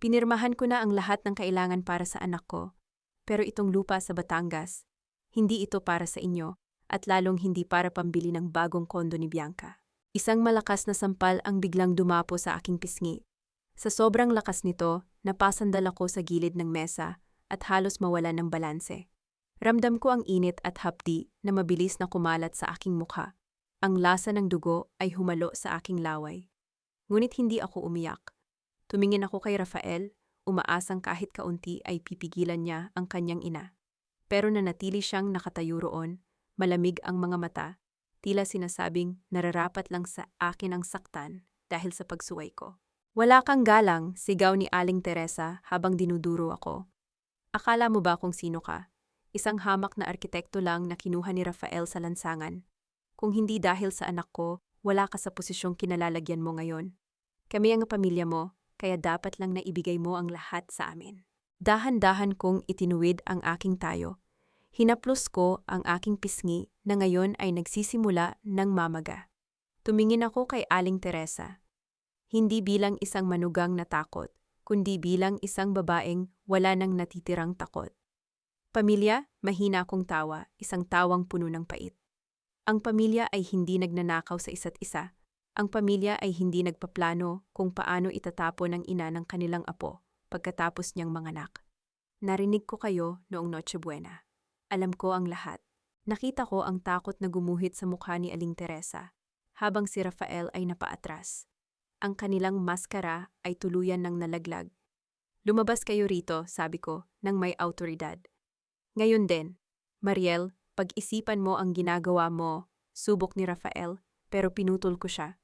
"Pinirmahan ko na ang lahat ng kailangan para sa anak ko, pero itong lupa sa Batangas, hindi ito para sa inyo at lalong hindi para pambili ng bagong kondo ni Bianca." Isang malakas na sampal ang biglang dumapo sa aking pisngi. Sa sobrang lakas nito, napasandal ako sa gilid ng mesa at halos mawalan ng balanse. Ramdam ko ang init at hapdi na mabilis na kumalat sa aking mukha. Ang lasa ng dugo ay humalo sa aking laway. Ngunit hindi ako umiyak. Tumingin ako kay Rafael, umaasang kahit kaunti ay pipigilan niya ang kanyang ina. Pero nanatili siyang nakatayo roon, malamig ang mga mata, tila sinasabing nararapat lang sa akin ang saktan dahil sa pagsuway ko. "Wala kang galang," sigaw ni Aling Teresa habang dinuduro ako. "Akala mo ba kung sino ka? Isang hamak na arkitekto lang na kinuha ni Rafael sa lansangan. Kung hindi dahil sa anak ko, wala ka sa posisyong kinalalagyan mo ngayon. Kami ang pamilya mo, kaya dapat lang na ibigay mo ang lahat sa amin." Dahan-dahan kong itinuwid ang aking tayo. Hinaplos ko ang aking pisngi na ngayon ay nagsisimula ng mamaga. Tumingin ako kay Aling Teresa. Hindi bilang isang manugang na takot, kundi bilang isang babaeng wala nang natitirang takot. "Pamilya," mahina akong tawa, isang tawang puno ng pait. "Ang pamilya ay hindi nagnanakaw sa isa't isa. Ang pamilya ay hindi nagpaplano kung paano itatapon ng ina ng kanilang apo pagkatapos niyang manganak. Narinig ko kayo noong Noche Buena. Alam ko ang lahat." Nakita ko ang takot na gumuhit sa mukha ni Aling Teresa, habang si Rafael ay napaatras. Ang kanilang maskara ay tuluyan ng nalaglag. "Lumabas kayo rito," sabi ko, nang may awtoridad. "Ngayon din, Mariel, pag-isipan mo ang ginagawa mo," subok ni Rafael, pero pinutol ko siya.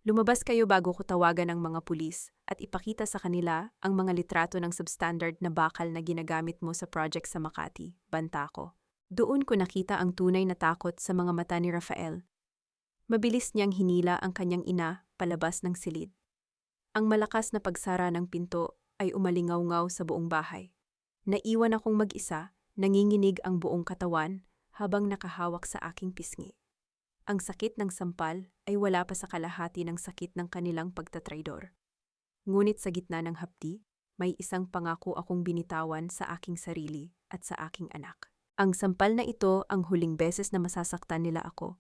Lumabas kayo bago ko tawagan ang mga pulis at ipakita sa kanila ang mga litrato ng substandard na bakal na ginagamit mo sa project sa Makati, banta ko. Doon ko nakita ang tunay na takot sa mga mata ni Rafael. Mabilis niyang hinila ang kanyang ina palabas ng silid. Ang malakas na pagsara ng pinto ay umalingaw-ngaw sa buong bahay. Naiwan akong mag-isa, nanginginig ang buong katawan habang nakahawak sa aking pisngi. Ang sakit ng sampal ay wala pa sa kalahati ng sakit ng kanilang pagtatraidor. Ngunit sa gitna ng hapdi, may isang pangako akong binitawan sa aking sarili at sa aking anak. Ang sampal na ito ang huling beses na masasaktan nila ako.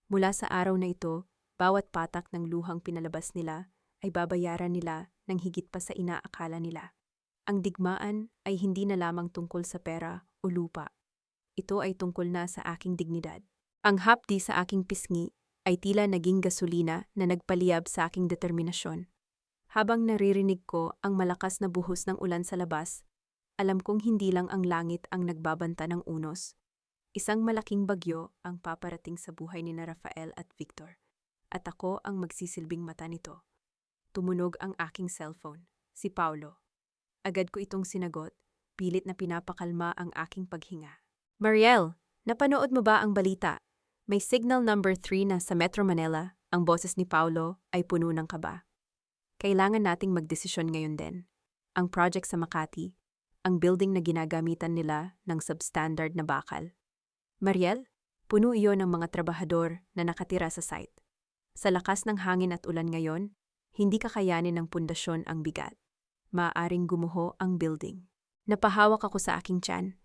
Mula sa araw na ito, bawat patak ng luhang pinalabas nila ay babayaran nila ng higit pa sa inaakala nila. Ang digmaan ay hindi na lamang tungkol sa pera o lupa. Ito ay tungkol na sa aking dignidad. Ang hapdi sa aking pisngi ay tila naging gasolina na nagpaliyab sa aking determinasyon. Habang naririnig ko ang malakas na buhos ng ulan sa labas, alam kong hindi lang ang langit ang nagbabanta ng unos. Isang malaking bagyo ang paparating sa buhay ni Rafael at Victor. At ako ang magsisilbing mata nito. Tumunog ang aking cellphone, si Paulo. Agad ko itong sinagot, pilit na pinapakalma ang aking paghinga. Mariel, napanood mo ba ang balita? May signal number 3 na sa Metro Manila, ang boses ni Paulo ay puno ng kaba. Kailangan nating magdesisyon ngayon din. Ang project sa Makati, ang building na ginagamitan nila ng substandard na bakal. Mariel, puno iyon ng mga trabahador na nakatira sa site. Sa lakas ng hangin at ulan ngayon, hindi kakayanin ng pundasyon ang bigat. Maaaring gumuho ang building. Napahawak ako sa aking tiyan.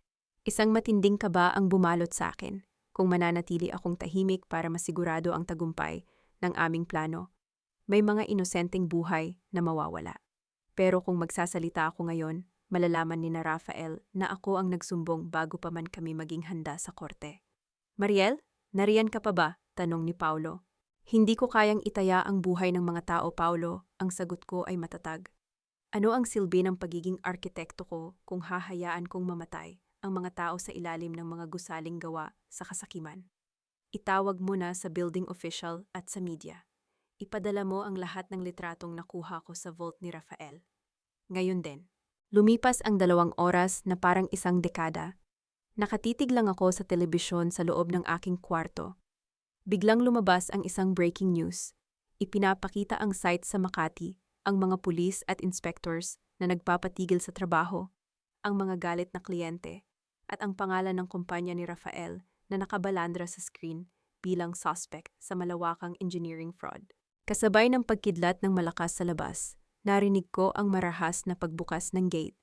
Isang matinding kaba ang bumalot sa akin. Kung mananatili akong tahimik para masigurado ang tagumpay ng aming plano, may mga inosenteng buhay na mawawala. Pero kung magsasalita ako ngayon, malalaman ni Rafael na ako ang nagsumbong bago pa man kami maging handa sa korte. Mariel, nariyan ka pa ba? Tanong ni Paulo. Hindi ko kayang itaya ang buhay ng mga tao, Paulo. Ang sagot ko ay matatag. Ano ang silbi ng pagiging arkitekto ko kung hahayaan kong mamatay ang mga tao sa ilalim ng mga gusaling gawa sa kasakiman? Itawag mo na sa building official at sa media. Ipadala mo ang lahat ng litratong nakuha ko sa vault ni Rafael. Ngayon din. Lumipas ang 2 oras na parang isang dekada. Nakatitig lang ako sa telebisyon sa loob ng aking kwarto. Biglang lumabas ang isang breaking news. Ipinapakita ang site sa Makati, ang mga pulis at inspectors na nagpapatigil sa trabaho, ang mga galit na kliyente, at ang pangalan ng kumpanya ni Rafael na nakabalandra sa screen bilang suspect sa malawakang engineering fraud. Kasabay ng pagkidlat ng malakas sa labas, narinig ko ang marahas na pagbukas ng gate.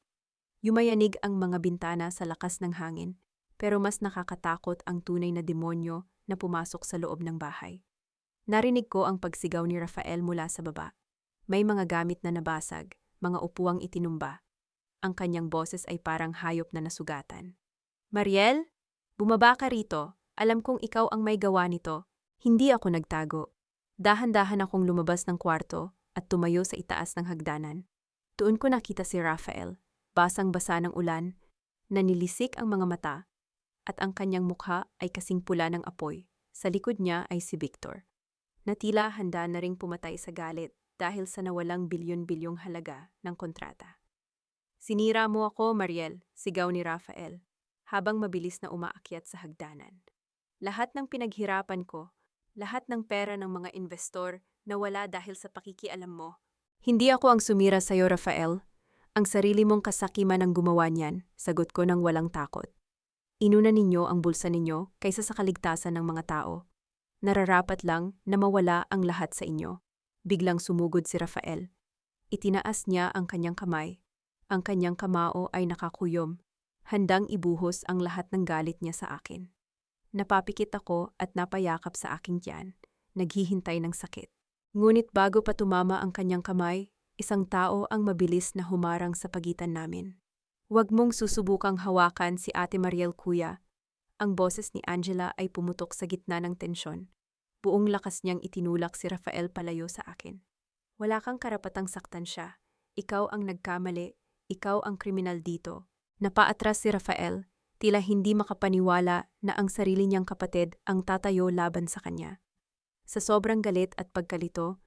Yumayanig ang mga bintana sa lakas ng hangin, pero mas nakakatakot ang tunay na demonyo na pumasok sa loob ng bahay. Narinig ko ang pagsigaw ni Rafael mula sa baba. May mga gamit na nabasag, mga upuang itinumba. Ang kanyang boses ay parang hayop na nasugatan. Mariel, bumaba ka rito. Alam kong ikaw ang may gawa nito. Hindi ako nagtago. Dahan-dahan akong lumabas ng kwarto at tumayo sa itaas ng hagdanan. Doon ko nakita si Rafael, basang-basa ng ulan, nanilisik ang mga mata, at ang kanyang mukha ay kasing pula ng apoy. Sa likod niya ay si Victor, na tila handa na ring pumatay sa galit dahil sa nawalang bilyon-bilyong halaga ng kontrata. Sinira mo ako, Mariel, sigaw ni Rafael, habang mabilis na umaakyat sa hagdanan. Lahat ng pinaghirapan ko, lahat ng pera ng mga investor nawala dahil sa pakikialam mo. Hindi ako ang sumira sa'yo, Rafael. Ang sarili mong kasakiman ang gumawa niyan, sagot ko ng walang takot. Inuna ninyo ang bulsa ninyo kaysa sa kaligtasan ng mga tao. Nararapat lang na mawala ang lahat sa inyo. Biglang sumugod si Rafael. Itinaas niya ang kanyang kamay. Ang kanyang kamao ay nakakuyom, handang ibuhos ang lahat ng galit niya sa akin. Napapikit ako at napayakap sa aking tiyan, naghihintay ng sakit. Ngunit bago pa tumama ang kanyang kamay, isang tao ang mabilis na humarang sa pagitan namin. Huwag mong susubukang hawakan si Ate Mariel, kuya. Ang boses ni Angela ay pumutok sa gitna ng tensyon. Buong lakas niyang itinulak si Rafael palayo sa akin. Wala kang karapatang saktan siya. Ikaw ang nagkamali. Ikaw ang kriminal dito. Napaatras si Rafael, tila hindi makapaniwala na ang sarili niyang kapatid ang tatayo laban sa kanya. Sa sobrang galit at pagkalito,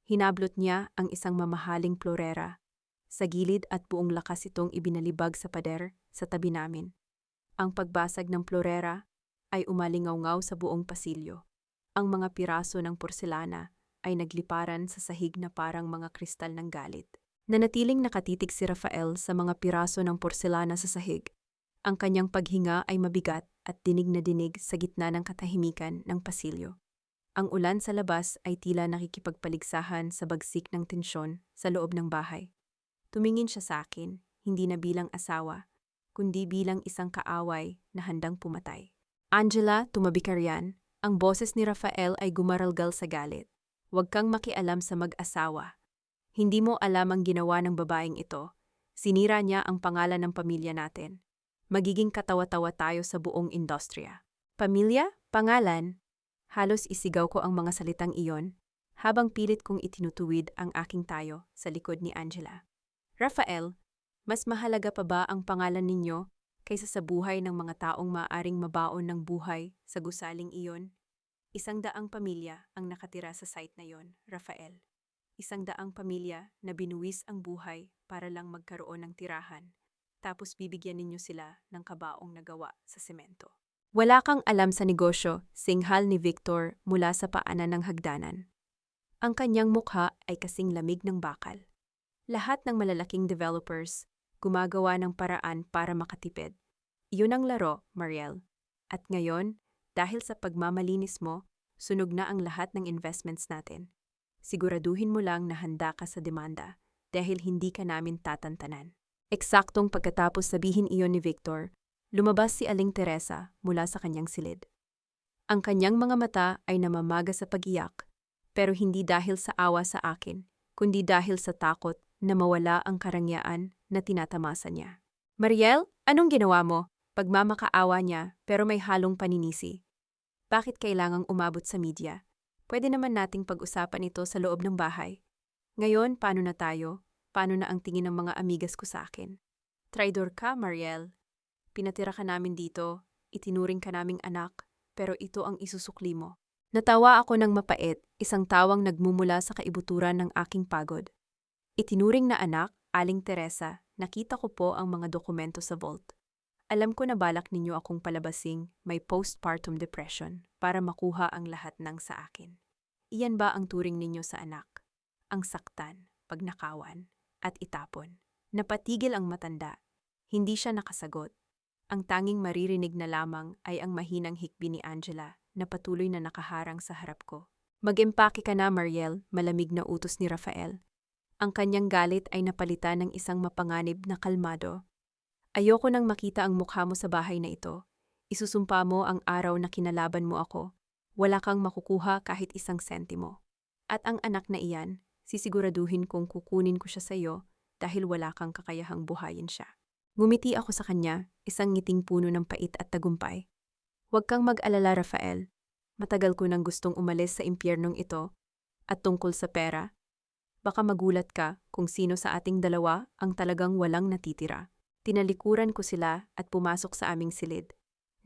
Hinablot niya ang isang mamahaling florera. Sa gilid at buong lakas itong ibinalibag sa pader sa tabi namin. Ang pagbasag ng florera ay umalingaw-ngaw sa buong pasilyo. Ang mga piraso ng porselana ay nagliparan sa sahig na parang mga kristal ng galit. Nanatiling nakatitig si Rafael sa mga piraso ng porselana sa sahig. Ang kanyang paghinga ay mabigat at dinig na dinig sa gitna ng katahimikan ng pasilyo. Ang ulan sa labas ay tila nakikipagpaligsahan sa bagsik ng tensyon sa loob ng bahay. Tumingin siya sa akin, hindi na bilang asawa, kundi bilang isang kaaway na handang pumatay. Angela, tumabi ka riyan. Ang boses ni Rafael ay gumaralgal sa galit. Huwag kang makialam sa mag-asawa. Hindi mo alam ang ginawa ng babaeng ito. Sinira niya ang pangalan ng pamilya natin. Magiging katawa-tawa tayo sa buong industriya. Pamilya? Pangalan? Halos isigaw ko ang mga salitang iyon, habang pilit kong itinutuwid ang aking tayo sa likod ni Angela. Rafael, mas mahalaga pa ba ang pangalan ninyo kaysa sa buhay ng mga taong maaaring mabaon ng buhay sa gusaling iyon? 100 pamilya ang nakatira sa site na yon, Rafael. 100 pamilya na binuwis ang buhay para lang magkaroon ng tirahan, tapos bibigyan ninyo sila ng kabaong nagawa sa semento. Wala kang alam sa negosyo, singhal ni Victor mula sa paanan ng hagdanan. Ang kanyang mukha ay kasing lamig ng bakal. Lahat ng malalaking developers gumagawa ng paraan para makatipid. Iyon ang laro, Mariel. At ngayon, dahil sa pagmamalinis mo, sunog na ang lahat ng investments natin. Siguraduhin mo lang na handa ka sa demanda dahil hindi ka namin tatantanan. Eksaktong pagkatapos sabihin iyon ni Victor, lumabas si Aling Teresa mula sa kanyang silid. Ang kanyang mga mata ay namamaga sa pag-iyak, pero hindi dahil sa awa sa akin, kundi dahil sa takot na mawala ang karangyaan na tinatamasa niya. Mariel, anong ginawa mo? Pagmamakaawa niya pero may halong paninisi. Bakit kailangang umabot sa media? Pwede naman nating pag-usapan ito sa loob ng bahay. Ngayon, paano na tayo? Paano na ang tingin ng mga amigas ko sa akin? Traidor ka, Mariel. Pinatira ka namin dito, itinuring ka naming anak, pero ito ang isusukli mo. Natawa ako ng mapait, isang tawang nagmumula sa kaibuturan ng aking pagod. Itinuring na anak, Aling Teresa, nakita ko po ang mga dokumento sa vault. Alam ko na balak ninyo akong palabasing may postpartum depression para makuha ang lahat ng sa akin. Iyan ba ang turing ninyo sa anak? Ang saktan, pagnakawan, at itapon. Napatigil ang matanda. Hindi siya nakasagot. Ang tanging maririnig na lamang ay ang mahinang hikbi ni Angela na patuloy na nakaharang sa harap ko. Mag-empake ka na, Mariel, malamig na utos ni Rafael. Ang kanyang galit ay napalitan ng isang mapanganib na kalmado. Ayoko nang makita ang mukha mo sa bahay na ito. Isusumpa mo ang araw na kinalaban mo ako. Wala kang makukuha kahit 1 sentimo. At ang anak na iyan, sisiguraduhin kong kukunin ko siya sa iyo dahil wala kang kakayahang buhayin siya. Ngumiti ako sa kanya, isang ngiting puno ng pait at tagumpay. Huwag kang mag-alala, Rafael. Matagal ko nang gustong umalis sa impyernong ito. At tungkol sa pera, baka magulat ka kung sino sa ating dalawa ang talagang walang natitira. Tinalikuran ko sila at pumasok sa aming silid.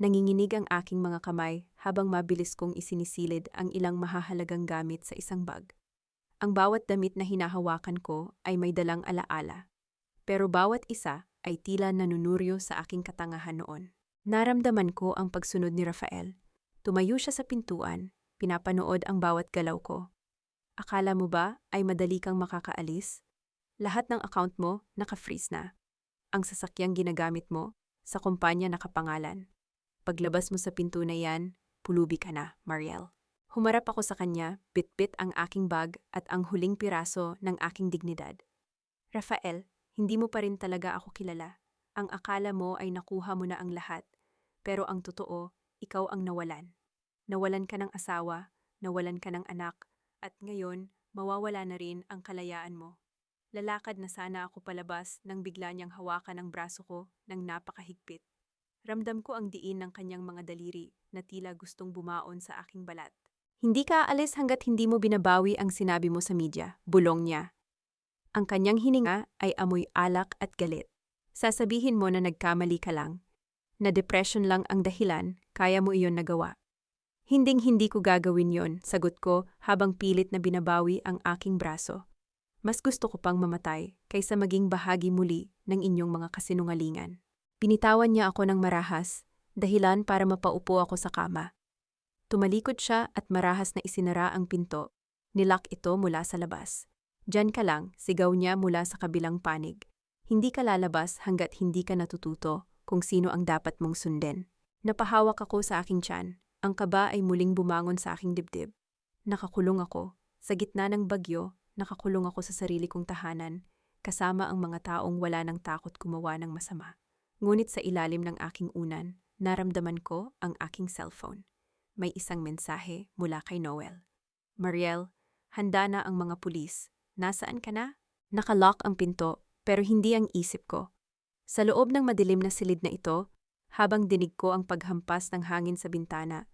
Nanginginig ang aking mga kamay habang mabilis kong isinisilid ang ilang mahahalagang gamit sa isang bag. Ang bawat damit na hinahawakan ko ay may dalang alaala. Pero bawat isa ay tila nanunuryo sa aking katangahan noon. Naramdaman ko ang pagsunod ni Rafael. Tumayo siya sa pintuan, pinapanood ang bawat galaw ko. Akala mo ba ay madali kang makakaalis? Lahat ng account mo naka-freeze na. Ang sasakyang ginagamit mo, sa kumpanya nakapangalan. Paglabas mo sa pinto na yan, pulubi ka na, Mariel. Humarap ako sa kanya, bit-bit ang aking bag at ang huling piraso ng aking dignidad. Rafael, hindi mo pa rin talaga ako kilala. Ang akala mo ay nakuha mo na ang lahat. Pero ang totoo, ikaw ang nawalan. Nawalan ka ng asawa, nawalan ka ng anak, at ngayon, mawawala na rin ang kalayaan mo. Lalakad na sana ako palabas nang bigla niyang hawakan ang braso ko ng napakahigpit. Ramdam ko ang diin ng kanyang mga daliri na tila gustong bumaon sa aking balat. Hindi ka aalis hanggat hindi mo binabawi ang sinabi mo sa media, bulong niya. Ang kanyang hininga ay amoy alak at galit. Sasabihin mo na nagkamali ka lang, na depression lang ang dahilan, kaya mo iyon nagawa. Hinding-hindi ko gagawin yon, sagot ko habang pilit na binabawi ang aking braso. Mas gusto ko pang mamatay kaysa maging bahagi muli ng inyong mga kasinungalingan. Binitawan niya ako ng marahas, dahilan para mapaupo ako sa kama. Tumalikod siya at marahas na isinara ang pinto. Nilak ito mula sa labas. Diyan ka lang, sigaw niya mula sa kabilang panig. Hindi ka lalabas hanggat hindi ka natututo kung sino ang dapat mong sundin. Napahawak ako sa aking tiyan. Ang kaba ay muling bumangon sa aking dibdib. Nakakulong ako. Sa gitna ng bagyo, nakakulong ako sa sarili kong tahanan, kasama ang mga taong wala ng takot gumawa ng masama. Ngunit sa ilalim ng aking unan, naramdaman ko ang aking cellphone. May isang mensahe mula kay Noel. Mariel, handa na ang mga pulis. Nasaan ka na? Nakalock ang pinto, pero hindi ang isip ko. Sa loob ng madilim na silid na ito, habang dinig ko ang paghampas ng hangin sa bintana,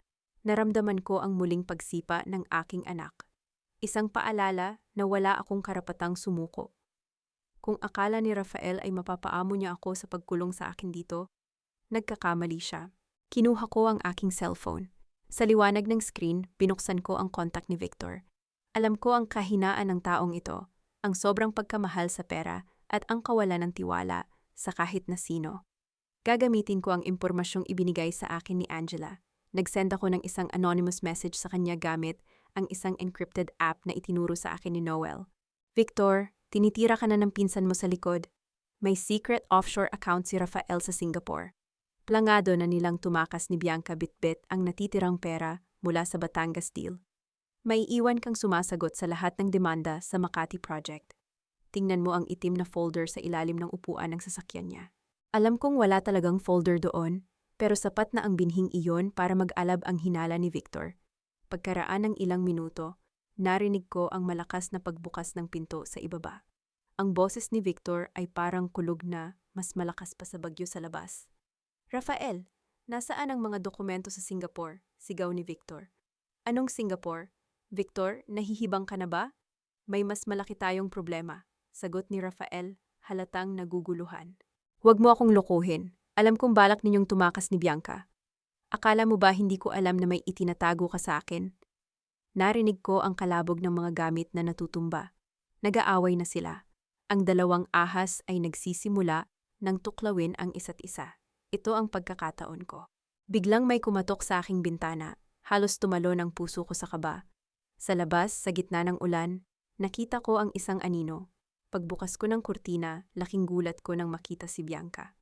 naramdaman ko ang muling pagsipa ng aking anak. Isang paalala na wala akong karapatang sumuko. Kung akala ni Rafael ay mapapaamo niya ako sa pagkulong sa akin dito, nagkakamali siya. Kinuha ko ang aking cellphone. Sa liwanag ng screen, binuksan ko ang contact ni Victor. Alam ko ang kahinaan ng taong ito, ang sobrang pagkamahal sa pera at ang kawalan ng tiwala sa kahit na sino. Gagamitin ko ang impormasyong ibinigay sa akin ni Angela. Nagsend ako ng isang anonymous message sa kanya gamit ang isang encrypted app na itinuro sa akin ni Noel. Victor, tinitira ka na ng pinsan mo sa likod. May secret offshore account si Rafael sa Singapore. Plangado na nilang tumakas ni Bianca bitbit ang natitirang pera mula sa Batangas deal. May iwan kang sumasagot sa lahat ng demanda sa Makati Project. Tingnan mo ang itim na folder sa ilalim ng upuan ng sasakyan niya. Alam kong wala talagang folder doon, pero sapat na ang binhing iyon para mag-alab ang hinala ni Victor. Pagkaraan ng ilang minuto, narinig ko ang malakas na pagbukas ng pinto sa ibaba. Ang boses ni Victor ay parang kulog na mas malakas pa sa bagyo sa labas. Rafael, nasaan ang mga dokumento sa Singapore? Sigaw ni Victor. Anong Singapore? Victor, nahihibang ka na ba? May mas malaki tayong problema, sagot ni Rafael, halatang naguguluhan. Huwag mo akong lokohin. Alam kong balak ninyong tumakas ni Bianca. Akala mo ba hindi ko alam na may itinatago ka sa akin? Narinig ko ang kalabog ng mga gamit na natutumba. Nag-aaway na sila. Ang dalawang ahas ay nagsisimula nang tuklawin ang isa't isa. Ito ang pagkakataon ko. Biglang may kumatok sa aking bintana. Halos tumalon ang puso ko sa kaba. Sa labas, sa gitna ng ulan, nakita ko ang isang anino. Pagbukas ko ng kurtina, laking gulat ko nang makita si Bianca.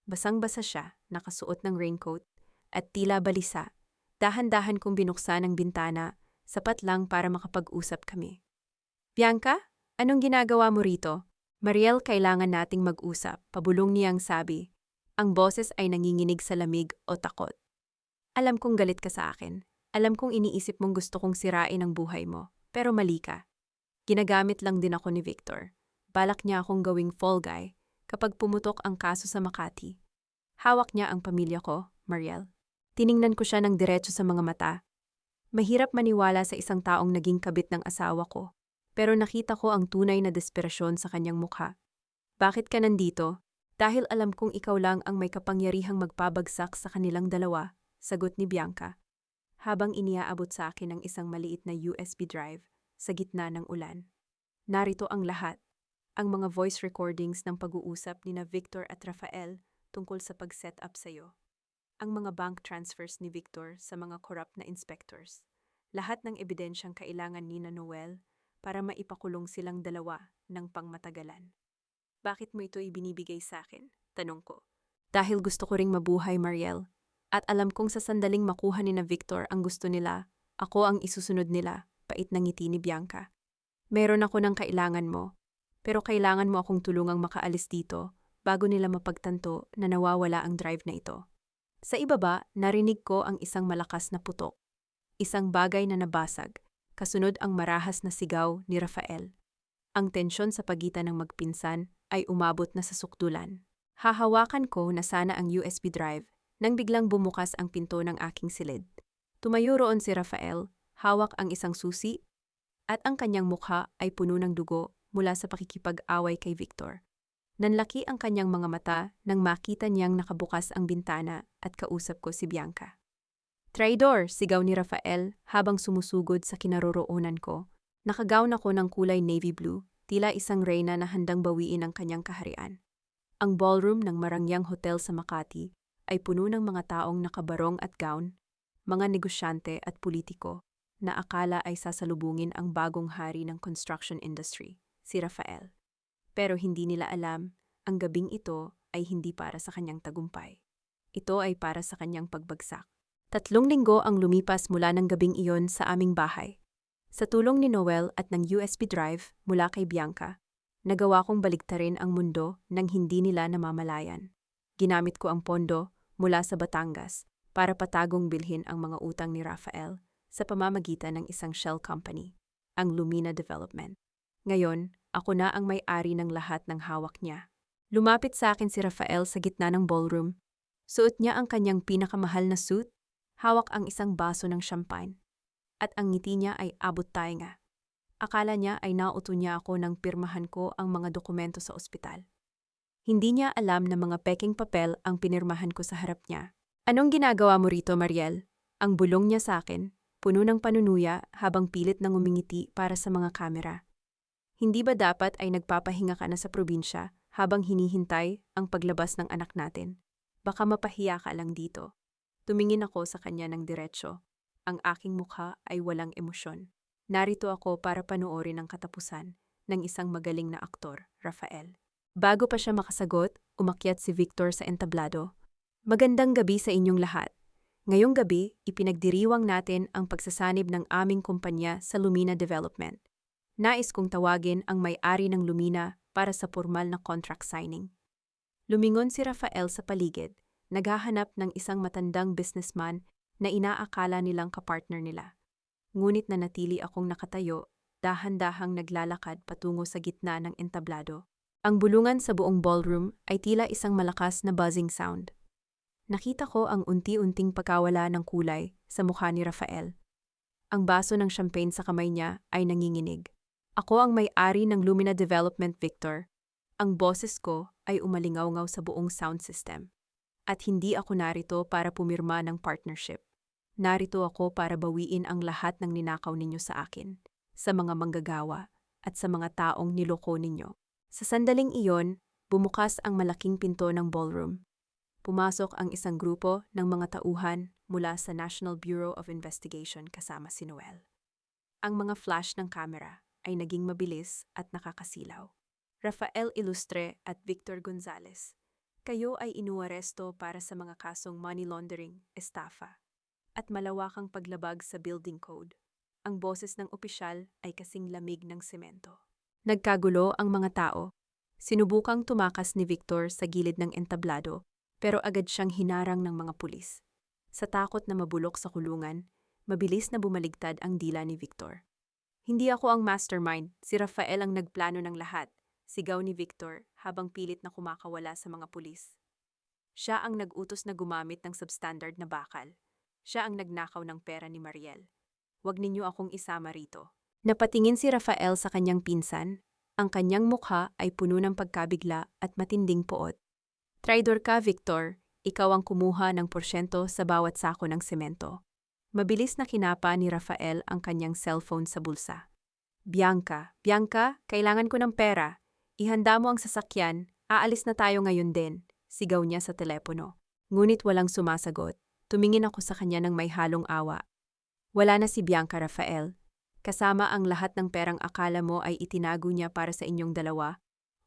Basang-basa siya, nakasuot ng raincoat, at tila balisa. Dahan-dahan kong binuksan ang bintana, sapat lang para makapag-usap kami. Bianca, anong ginagawa mo rito? Mariel, kailangan nating mag-usap, pabulong niyang sabi. Ang boses ay nanginginig sa lamig o takot. Alam kong galit ka sa akin. Alam kong iniisip mong gusto kong sirain ang buhay mo, pero mali ka. Ginagamit lang din ako ni Victor. Balak niya akong gawing fall guy kapag pumutok ang kaso sa Makati. Hawak niya ang pamilya ko, Mariel. Tiningnan ko siya ng diretso sa mga mata. Mahirap maniwala sa isang taong naging kabit ng asawa ko, pero nakita ko ang tunay na desperasyon sa kanyang mukha. Bakit ka nandito? Dahil alam kong ikaw lang ang may kapangyarihang magpabagsak sa kanilang dalawa, sagot ni Bianca, habang iniaabot sa akin ang isang maliit na USB drive sa gitna ng ulan. Narito ang lahat, ang mga voice recordings ng pag-uusap ni na Victor at Rafael tungkol sa pag-set up sa'yo. Ang mga bank transfers ni Victor sa mga corrupt na inspectors. Lahat ng ebidensyang kailangan ni na Noel para maipakulong silang dalawa ng pangmatagalan. Bakit mo ito ibinibigay sa akin? Tanong ko. Dahil gusto ko ring mabuhay, Mariel. At alam kong sa sandaling makuha ni na Victor ang gusto nila, ako ang isusunod nila, pait ng ngiti ni Bianca. Meron ako ng kailangan mo, pero kailangan mo akong tulungang makaalis dito bago nila mapagtanto na nawawala ang drive na ito. Sa ibaba, narinig ko ang isang malakas na putok. Isang bagay na nabasag, kasunod ang marahas na sigaw ni Rafael. Ang tensyon sa pagitan ng magpinsan ay umabot na sa sukdulan. Hahawakan ko na sana ang USB drive nang biglang bumukas ang pinto ng aking silid. Tumayo roon si Rafael, hawak ang isang susi, at ang kanyang mukha ay puno ng dugo mula sa pakikipag-away kay Victor. Nanlaki ang kanyang mga mata nang makita niyang nakabukas ang bintana at kausap ko si Bianca. Traidor! Sigaw ni Rafael habang sumusugod sa kinaroroonan ko. Nakagawn ako ng kulay navy blue, tila isang reyna na handang bawiin ang kanyang kaharian. Ang ballroom ng Marangyang Hotel sa Makati ay puno ng mga taong nakabarong at gown, mga negosyante at politiko, na akala ay sasalubungin ang bagong hari ng construction industry, si Rafael. Pero hindi nila alam, ang gabing ito ay hindi para sa kanyang tagumpay. Ito ay para sa kanyang pagbagsak. 3 linggo ang lumipas mula ng gabing iyon sa aming bahay. Sa tulong ni Noel at ng USB drive mula kay Bianca, nagawa kong baligtarin ang mundo nang hindi nila namamalayan. Ginamit ko ang pondo mula sa Batangas para patagong bilhin ang mga utang ni Rafael sa pamamagitan ng isang shell company, ang Lumina Development. Ngayon, ako na ang may-ari ng lahat ng hawak niya. Lumapit sa akin si Rafael sa gitna ng ballroom. Suot niya ang kanyang pinakamahal na suit, hawak ang isang baso ng champagne, at ang ngiti niya ay abot tainga. Akala niya ay nauto niya ako nang pirmahan ko ang mga dokumento sa ospital. Hindi niya alam na mga peking papel ang pinirmahan ko sa harap niya. Anong ginagawa mo rito, Mariel? Ang bulong niya sa akin, puno ng panunuya habang pilit nang umingiti para sa mga kamera. Hindi ba dapat ay nagpapahinga ka na sa probinsya habang hinihintay ang paglabas ng anak natin? Baka mapahiya ka lang dito. Tumingin ako sa kanya ng diretsyo. Ang aking mukha ay walang emosyon. Narito ako para panoorin ang katapusan ng isang magaling na aktor, Rafael. Bago pa siya makasagot, umakyat si Victor sa entablado. Magandang gabi sa inyong lahat. Ngayong gabi, ipinagdiriwang natin ang pagsasanib ng aming kumpanya sa Lumina Development. Nais kong tawagin ang may-ari ng Lumina para sa formal na contract signing. Lumingon si Rafael sa paligid, naghahanap ng isang matandang businessman na inaakala nilang kapartner nila. Ngunit nanatili akong nakatayo, dahan-dahang naglalakad patungo sa gitna ng entablado. Ang bulungan sa buong ballroom ay tila isang malakas na buzzing sound. Nakita ko ang unti-unting pagkawala ng kulay sa mukha ni Rafael. Ang baso ng champagne sa kamay niya ay nanginginig. Ako ang may-ari ng Lumina Development, Victor. Ang boses ko ay umalingaw-ngaw sa buong sound system. At hindi ako narito para pumirma ng partnership. Narito ako para bawiin ang lahat ng ninakaw ninyo sa akin, sa mga manggagawa, at sa mga taong niloko ninyo. Sa sandaling iyon, bumukas ang malaking pinto ng ballroom. Pumasok ang isang grupo ng mga tauhan mula sa National Bureau of Investigation kasama si Noel. Ang mga flash ng kamera ay naging mabilis at nakakasilaw. Rafael Ilustre at Victor Gonzalez, kayo ay inuaresto para sa mga kasong money laundering, estafa, at malawakang paglabag sa building code. Ang boses ng opisyal ay kasing lamig ng semento. Nagkagulo ang mga tao. Sinubukang tumakas ni Victor sa gilid ng entablado, pero agad siyang hinarang ng mga pulis. Sa takot na mabulok sa kulungan, mabilis na bumaligtad ang dila ni Victor. Hindi ako ang mastermind, si Rafael ang nagplano ng lahat, sigaw ni Victor habang pilit na kumakawala sa mga pulis. Siya ang nag-utos na gumamit ng substandard na bakal. Siya ang nagnakaw ng pera ni Mariel. Huwag ninyo akong isama rito. Napatingin si Rafael sa kanyang pinsan. Ang kanyang mukha ay puno ng pagkabigla at matinding poot. Traidor ka, Victor. Ikaw ang kumuha ng porsyento sa bawat sako ng semento. Mabilis na kinapa ni Rafael ang kanyang cellphone sa bulsa. Bianca, kailangan ko ng pera. Ihanda mo ang sasakyan, aalis na tayo ngayon din, sigaw niya sa telepono. Ngunit walang sumasagot. Tumingin ako sa kanya ng may halong awa. Wala na si Bianca, Rafael. Kasama ang lahat ng perang akala mo ay itinago niya para sa inyong dalawa.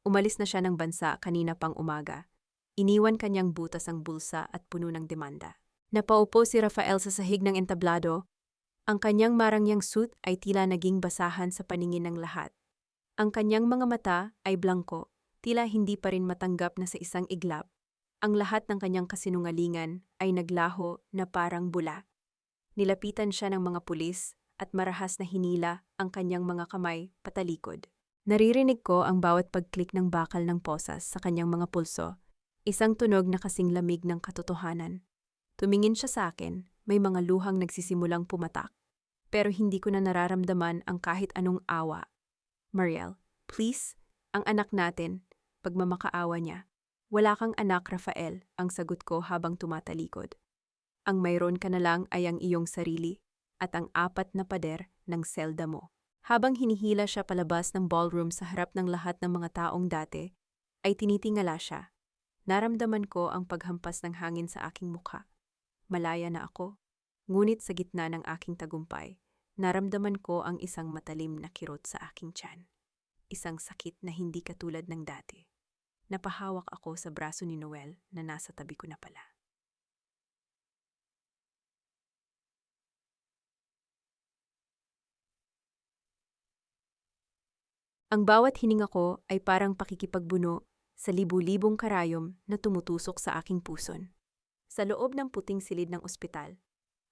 Umalis na siya ng bansa kanina pang umaga. Iniwan kanyang butas ang bulsa at puno ng demanda. Napaupo si Rafael sa sahig ng entablado. Ang kanyang marangyang suit ay tila naging basahan sa paningin ng lahat. Ang kanyang mga mata ay blangko, tila hindi pa rin matanggap na sa isang iglap. Ang lahat ng kanyang kasinungalingan ay naglaho na parang bula. Nilapitan siya ng mga pulis at marahas na hinila ang kanyang mga kamay patalikod. Naririnig ko ang bawat pag-click ng bakal ng posas sa kanyang mga pulso, isang tunog na kasing lamig ng katotohanan. Tumingin siya sa akin, may mga luhang nagsisimulang pumatak. Pero hindi ko na nararamdaman ang kahit anong awa. Mariel, please, ang anak natin, pagmamakaawa niya. Wala kang anak, Rafael, ang sagot ko habang tumatalikod. Ang mayroon ka na lang ay ang iyong sarili at ang 4 na pader ng selda mo. Habang hinihila siya palabas ng ballroom sa harap ng lahat ng mga taong dati, ay tinitingala siya. Naramdaman ko ang paghampas ng hangin sa aking mukha. Malaya na ako. Ngunit sa gitna ng aking tagumpay, naramdaman ko ang isang matalim na kirot sa aking tiyan. Isang sakit na hindi katulad ng dati. Napahawak ako sa braso ni Noel na nasa tabi ko na pala. Ang bawat hininga ko ay parang pakikipagbuno sa libu-libong karayom na tumutusok sa aking puson. Sa loob ng puting silid ng ospital,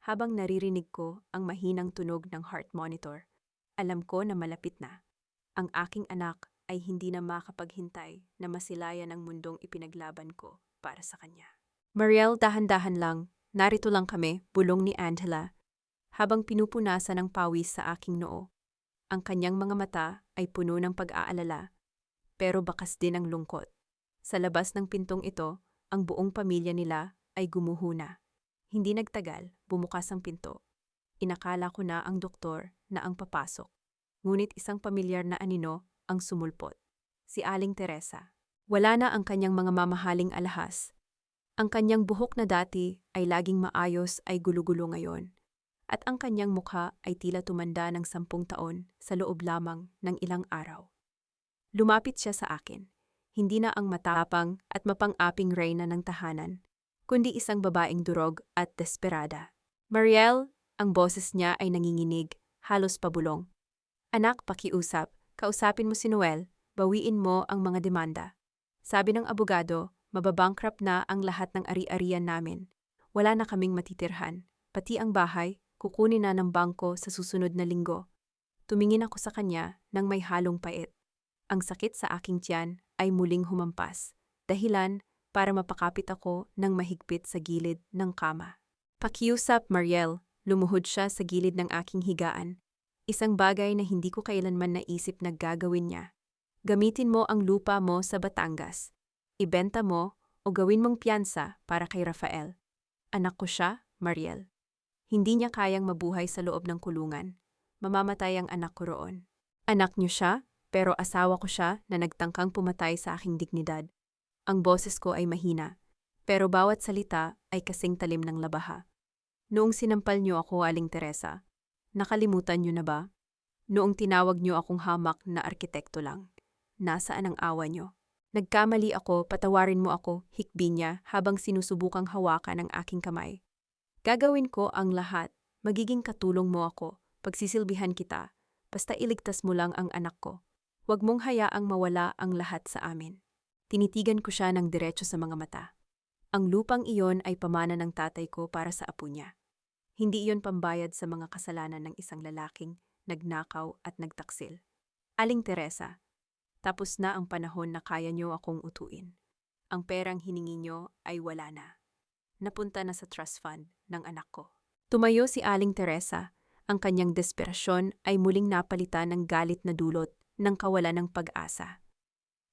habang naririnig ko ang mahinang tunog ng heart monitor, alam ko na malapit na. Ang aking anak ay hindi na makapaghintay na masilayan ang mundong ipinaglaban ko para sa kanya. Mariel, dahan-dahan lang, narito lang kami, bulong ni Angela, habang pinupunasan ng pawis sa aking noo. Ang kanyang mga mata ay puno ng pag-aalala, pero bakas din ang lungkot. Sa labas ng pintong ito, ang buong pamilya nila ay gumuhuna. Hindi nagtagal, bumukas ang pinto. Inakala ko na ang doktor na ang papasok. Ngunit isang pamilyar na anino ang sumulpot. Si Aling Teresa. Wala na ang kanyang mga mamahaling alahas. Ang kanyang buhok na dati ay laging maayos ay gulo-gulo ngayon. At ang kanyang mukha ay tila tumanda ng 10 taon sa loob lamang ng ilang araw. Lumapit siya sa akin. Hindi na ang matapang at mapang-aping reyna ng tahanan, kundi isang babaeng durog at desperada. Mariel, ang boses niya ay nanginginig, halos pabulong. Anak, pakiusap, kausapin mo si Noel, bawiin mo ang mga demanda. Sabi ng abogado, mababankrupt na ang lahat ng ari-arian namin. Wala na kaming matitirhan, pati ang bahay, kukunin na ng bangko sa susunod na linggo. Tumingin ako sa kanya nang may halong pait. Ang sakit sa aking tiyan ay muling humampas, dahilan para mapakapit ako ng mahigpit sa gilid ng kama. Pakiusap, Mariel, lumuhod siya sa gilid ng aking higaan. Isang bagay na hindi ko kailanman naisip na gagawin niya. Gamitin mo ang lupa mo sa Batangas. Ibenta mo o gawin mong piyansa para kay Rafael. Anak ko siya, Mariel. Hindi niya kayang mabuhay sa loob ng kulungan. Mamamatay ang anak ko roon. Anak niyo siya, pero asawa ko siya na nagtangkang pumatay sa aking dignidad. Ang boses ko ay mahina, pero bawat salita ay kasing talim ng labaha. Noong sinampal niyo ako, Aling Teresa, nakalimutan niyo na ba? Noong tinawag niyo akong hamak na arkitekto lang, nasaan ang awa niyo? Nagkamali ako, patawarin mo ako, hikbi niya habang sinusubukang hawakan ang aking kamay. Gagawin ko ang lahat, magiging katulong mo ako, pagsisilbihan kita, basta iligtas mo lang ang anak ko. Huwag mong hayaang mawala ang lahat sa amin. Tinitigan ko siya ng diretso sa mga mata. Ang lupang iyon ay pamana ng tatay ko para sa apo niya. Hindi iyon pambayad sa mga kasalanan ng isang lalaking nagnakaw at nagtaksil. Aling Teresa, tapos na ang panahon na kaya niyo akong utuin. Ang perang hiningi niyo ay wala na. Napunta na sa trust fund ng anak ko. Tumayo si Aling Teresa. Ang kanyang desperasyon ay muling napalitan ng galit na dulot ng kawalan ng pag-asa.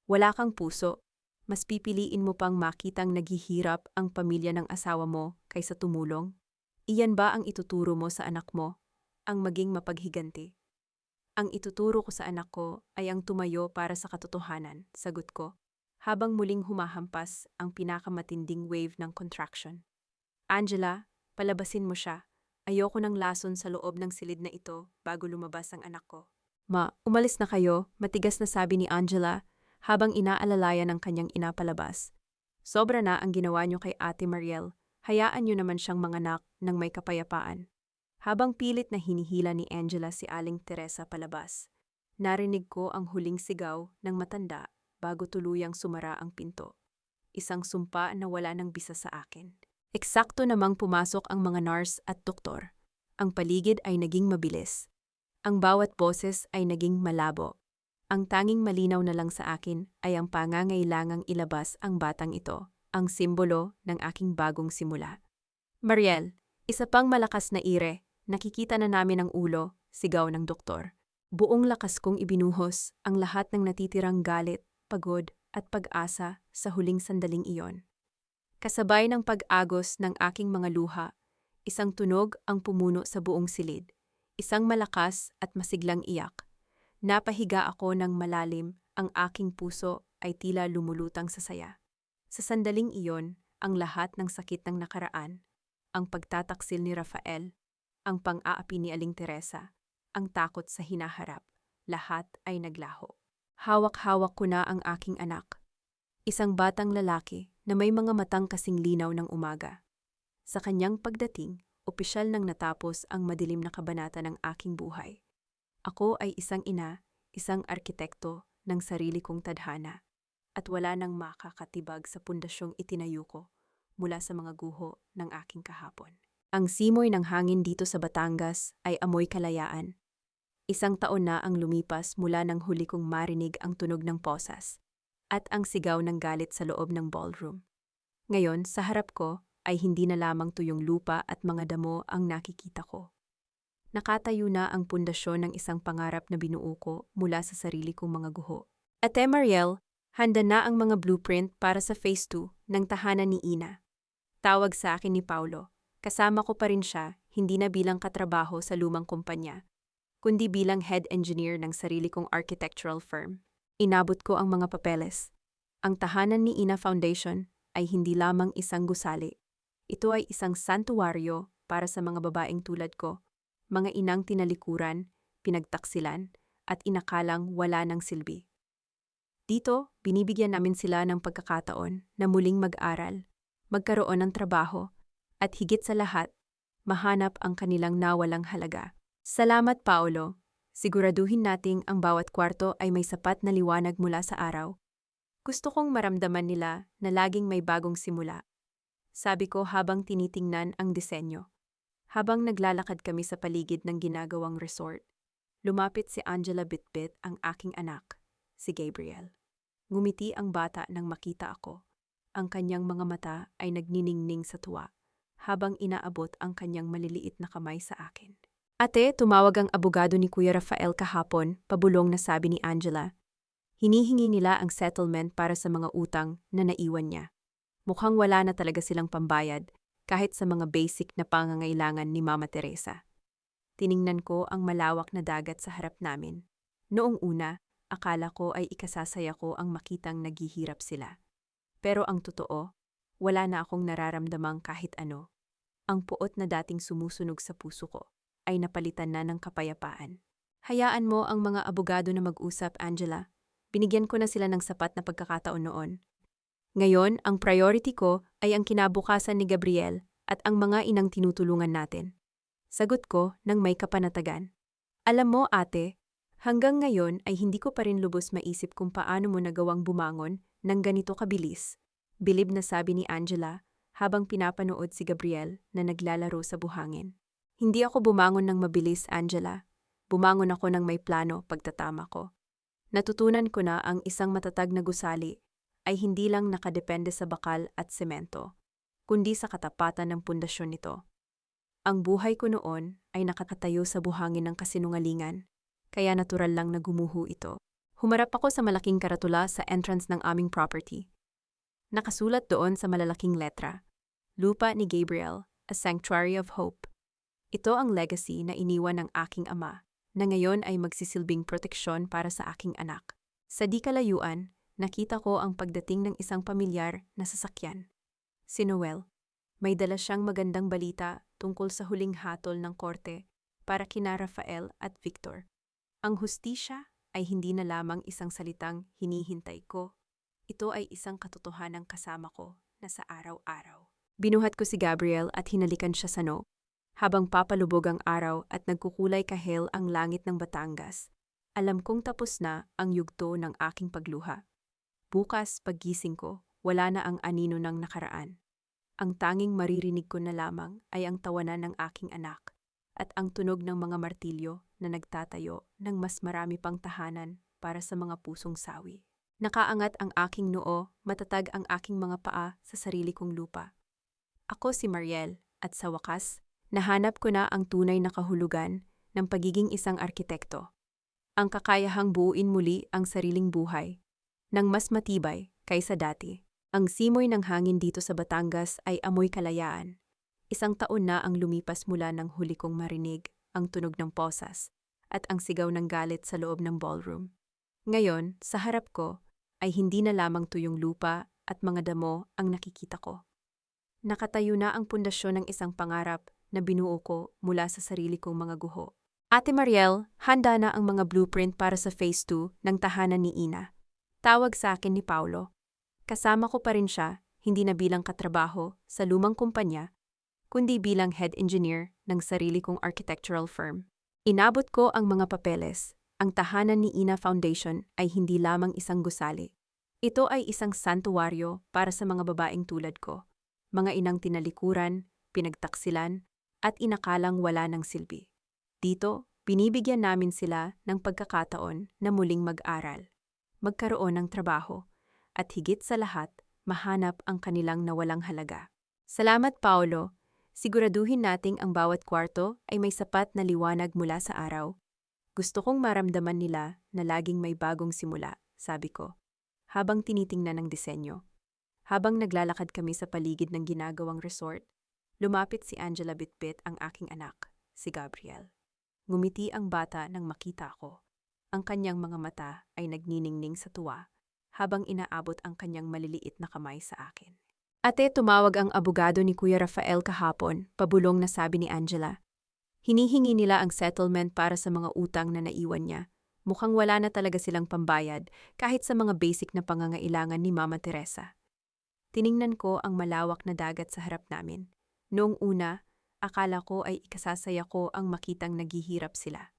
Wala kang puso. Mas pipiliin mo pang makitang naghihirap ang pamilya ng asawa mo kaysa tumulong? Iyan ba ang ituturo mo sa anak mo? Ang maging mapaghiganti? Ang ituturo ko sa anak ko ay ang tumayo para sa katotohanan, sagot ko, habang muling humahampas ang pinakamatinding wave ng contraction. Angela, palabasin mo siya. Ayoko ng lason sa loob ng silid na ito bago lumabas ang anak ko. Ma, umalis na kayo, matigas na sabi ni Angela habang inaalalayan ng kanyang inapalabas. Sobra na ang ginawa niyo kay Ate Mariel. Hayaan niyo naman siyang manganak ng may kapayapaan. Habang pilit na hinihila ni Angela si Aling Teresa palabas, narinig ko ang huling sigaw ng matanda bago tuluyang sumara ang pinto. Isang sumpa na wala nang bisa sa akin. Eksakto namang pumasok ang mga nurse at doktor. Ang paligid ay naging mabilis. Ang bawat boses ay naging malabo. Ang tanging malinaw na lang sa akin ay ang pangangailangang ilabas ang batang ito, ang simbolo ng aking bagong simula. Mariel, isa pang malakas na ire, nakikita na namin ang ulo, sigaw ng doktor. Buong lakas kong ibinuhos ang lahat ng natitirang galit, pagod at pag-asa sa huling sandaling iyon. Kasabay ng pag-agos ng aking mga luha, Isang tunog ang pumuno sa buong silid. Isang malakas at masiglang iyak. Napahiga ako ng malalim, ang aking puso ay tila lumulutang sa saya. Sa sandaling iyon, ang lahat ng sakit ng nakaraan, ang pagtataksil ni Rafael, ang pang-aapi ni Aling Teresa, ang takot sa hinaharap, lahat ay naglaho. Hawak-hawak ko na ang aking anak. Isang batang lalaki na may mga matang kasing linaw ng umaga. Sa kanyang pagdating, opisyal nang natapos ang madilim na kabanata ng aking buhay. Ako ay isang ina, isang arkitekto ng sarili kong tadhana, at wala nang makakatibag sa pundasyong itinayo ko mula sa mga guho ng aking kahapon. Ang simoy ng hangin dito sa Batangas ay amoy kalayaan. Isang taon na ang lumipas mula nang huli kong marinig ang tunog ng posas at ang sigaw ng galit sa loob ng ballroom. Ngayon, sa harap ko, ay hindi na lamang tuyong lupa at mga damo ang nakikita ko. Nakatayo na ang pundasyon ng isang pangarap na binuo ko mula sa sarili kong mga guho. Ate Mariel, handa na ang mga blueprint para sa Phase 2 ng tahanan ni Ina. Tawag sa akin ni Paulo. Kasama ko pa rin siya, hindi na bilang katrabaho sa lumang kumpanya, kundi bilang head engineer ng sarili kong architectural firm. Inabot ko ang mga papeles. Ang tahanan ni Ina Foundation ay hindi lamang isang gusali. Ito ay isang santuwaryo para sa mga babaeng tulad ko, mga inang tinalikuran, pinagtaksilan, at inakalang wala ng silbi. Dito, binibigyan namin sila ng pagkakataon na muling mag-aral, magkaroon ng trabaho, at higit sa lahat, mahanap ang kanilang nawalang halaga. Salamat, Paolo. Siguraduhin nating ang bawat kwarto ay may sapat na liwanag mula sa araw. Gusto kong maramdaman nila na laging may bagong simula. Sabi ko habang tinitingnan ang disenyo. Habang naglalakad kami sa paligid ng ginagawang resort, lumapit si Angela Bitbit, ang aking anak, si Gabriel. Ngumiti ang bata nang makita ako. Ang kanyang mga mata ay nagniningning sa tuwa, habang inaabot ang kanyang maliliit na kamay sa akin. Ate, tumawag ang abogado ni Kuya Rafael kahapon, pabulong na sabi ni Angela. Hinihingi nila ang settlement para sa mga utang na naiwan niya. Mukhang wala na talaga silang pambayad kahit sa mga basic na pangangailangan ni Mama Teresa. Tiningnan ko ang malawak na dagat sa harap namin. Noong una, akala ko ay ikasasaya ko ang makitang naghihirap sila. Pero ang totoo, wala na akong nararamdamang kahit ano. Ang puot na dating sumusunog sa puso ko ay napalitan na ng kapayapaan. Hayaan mo ang mga abogado na mag-usap, Angela. Binigyan ko na sila ng sapat na pagkakataon noon. Ngayon, ang priority ko ay ang kinabukasan ni Gabriel at ang mga inang tinutulungan natin. Sagot ko nang may kapanatagan. Alam mo, ate, hanggang ngayon ay hindi ko pa rin lubos maisip kung paano mo nagawang bumangon ng ganito kabilis. Bilib na sabi ni Angela habang pinapanood si Gabriel na naglalaro sa buhangin. Hindi ako bumangon ng mabilis, Angela. Bumangon ako ng may plano pagtatama ko. Natutunan ko na ang isang matatag na gusali ay hindi lang nakadepende sa bakal at semento, kundi sa katapatan ng pundasyon nito. Ang buhay ko noon ay nakakatayo sa buhangin ng kasinungalingan, kaya natural lang na gumuho ito. Humarap ako sa malaking karatula sa entrance ng aming property. Nakasulat doon sa malalaking letra, Lupa ni Gabriel, a Sanctuary of Hope. Ito ang legacy na iniwan ng aking ama, na ngayon ay magsisilbing proteksyon para sa aking anak. Sa di kalayuan, nakita ko ang pagdating ng isang pamilyar na sasakyan. Si Noel. May dala siyang magandang balita tungkol sa huling hatol ng korte para kina Rafael at Victor. Ang hustisya ay hindi na lamang isang salitang hinihintay ko. Ito ay isang katotohanang kasama ko na sa araw-araw. Binuhat ko si Gabriel at hinalikan siya sa noo. Habang papalubog ang araw at nagkukulay kahel ang langit ng Batangas, alam kong tapos na ang yugto ng aking pagluha. Bukas, paggising ko, wala na ang anino ng nakaraan. Ang tanging maririnig ko na lamang ay ang tawanan ng aking anak at ang tunog ng mga martilyo na nagtatayo ng mas marami pang tahanan para sa mga pusong sawi. Nakaangat ang aking noo, matatag ang aking mga paa sa sarili kong lupa. Ako si Mariel at sa wakas, nahanap ko na ang tunay na kahulugan ng pagiging isang arkitekto. Ang kakayahang buuin muli ang sariling buhay nang mas matibay kaysa dati. Ang simoy ng hangin dito sa Batangas ay amoy kalayaan. Isang taon na ang lumipas mula nang huli kong marinig ang tunog ng posas at ang sigaw ng galit sa loob ng ballroom. Ngayon, sa harap ko, ay hindi na lamang tuyong lupa at mga damo ang nakikita ko. Nakatayo na ang pundasyon ng isang pangarap na binuo ko mula sa sarili kong mga guho. Ate Mariel, handa na ang mga blueprint para sa Phase 2 ng tahanan ni Ina. Tawag sa akin ni Paulo. Kasama ko pa rin siya, hindi na bilang katrabaho sa lumang kumpanya, kundi bilang head engineer ng sarili kong architectural firm. Inabot ko ang mga papeles. Ang tahanan ni Ina Foundation ay hindi lamang isang gusali. Ito ay isang santuwaryo para sa mga babaeng tulad ko. Mga inang tinalikuran, pinagtaksilan, at inakalang wala ng silbi. Dito, binibigyan namin sila ng pagkakataon na muling mag-aral, magkaroon ng trabaho, at higit sa lahat, mahanap ang kanilang nawalang halaga. Salamat, Paolo. Siguraduhin nating ang bawat kwarto ay may sapat na liwanag mula sa araw. Gusto kong maramdaman nila na laging may bagong simula, sabi ko, habang tinitingnan ang disenyo. Habang naglalakad kami sa paligid ng ginagawang resort, lumapit si Angela Bitbit, ang aking anak, si Gabriel. Ngumiti ang bata nang makita ko. Ang kanyang mga mata ay nagniningning sa tuwa, habang inaabot ang kanyang maliliit na kamay sa akin. Ate, tumawag ang abogado ni Kuya Rafael kahapon, pabulong na sabi ni Angela. Hinihingi nila ang settlement para sa mga utang na naiwan niya. Mukhang wala na talaga silang pambayad kahit sa mga basic na pangangailangan ni Mama Teresa. Tiningnan ko ang malawak na dagat sa harap namin. Noong una, akala ko ay ikasasaya ko ang makitang naghihirap sila.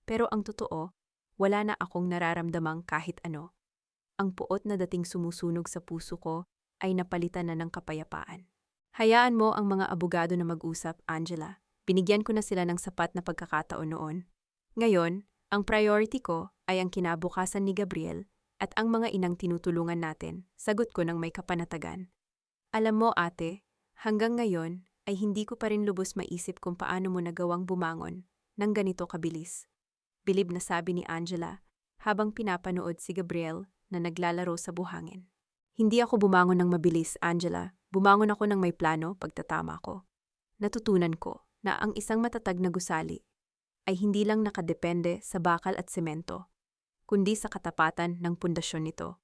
Pero ang totoo, wala na akong nararamdamang kahit ano. Ang puot na dating sumusunog sa puso ko ay napalitan na ng kapayapaan. Hayaan mo ang mga abogado na mag-usap, Angela. Binigyan ko na sila ng sapat na pagkakataon noon. Ngayon, ang priority ko ay ang kinabukasan ni Gabriel at ang mga inang tinutulungan natin, sagot ko ng may kapanatagan. Alam mo, ate, hanggang ngayon ay hindi ko pa rin lubos maisip kung paano mo nagawang bumangon ng ganito kabilis. Bilib na sabi ni Angela habang pinapanood si Gabriel na naglalaro sa buhangin. Hindi ako bumangon ng mabilis, Angela. Bumangon ako ng may plano pagtatama ko. Natutunan ko na ang isang matatag na gusali ay hindi lang nakadepende sa bakal at semento, kundi sa katapatan ng pundasyon nito.